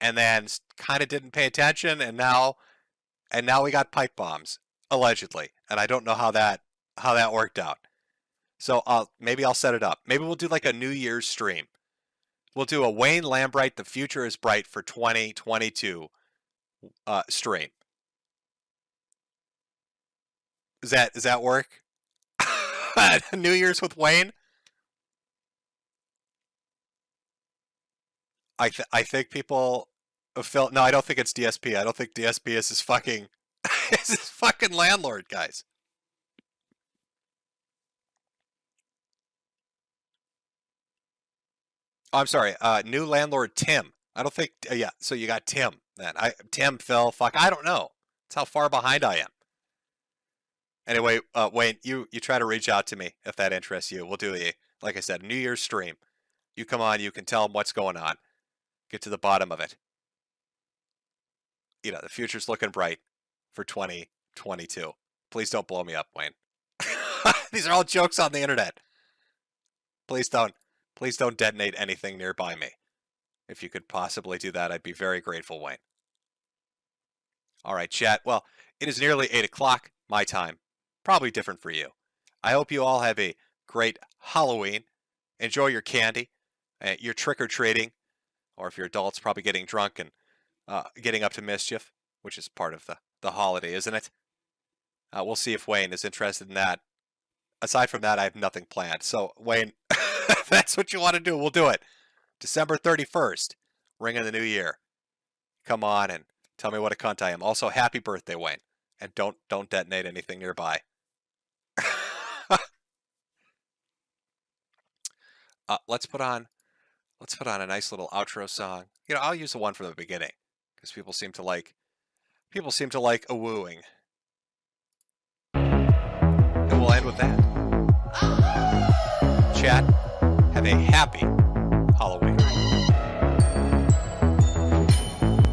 and then kind of didn't pay attention, and now we got pipe bombs allegedly, and I don't know how that worked out. So maybe I'll set it up. Maybe we'll do like a New Year's stream. We'll do a Wayne Lambright, The Future is Bright for 2022 stream. Does that work? New Year's with Wayne? I think people felt no. I don't think it's DSP. I don't think DSP is his fucking landlord, guys. Oh, I'm sorry. New landlord Tim. I don't think. Yeah. So you got Tim then. Tim, Phil. Fuck. I don't know. That's how far behind I am. Anyway, Wayne, you try to reach out to me if that interests you. We'll do like I said, New Year's stream. You come on. You can tell them what's going on. Get to the bottom of it. You know, the future's looking bright for 2022. Please don't blow me up, Wayne. These are all jokes on the internet. Please don't detonate anything nearby me. If you could possibly do that, I'd be very grateful, Wayne. All right, chat. Well, it is nearly 8 o'clock, my time. Probably different for you. I hope you all have a great Halloween. Enjoy your candy, your trick-or-treating, or if you're adults, probably getting drunk and getting up to mischief, which is part of the holiday, isn't it? We'll see if Wayne is interested in that. Aside from that, I have nothing planned. So, Wayne, if that's what you want to do, we'll do it. December 31st, ring in the new year. Come on and tell me what a cunt I am. Also, happy birthday, Wayne. And don't detonate anything nearby. Let's put on a nice little outro song. You know, I'll use the one from the beginning because people seem to like a wooing. And we'll end with that. chat. Have a happy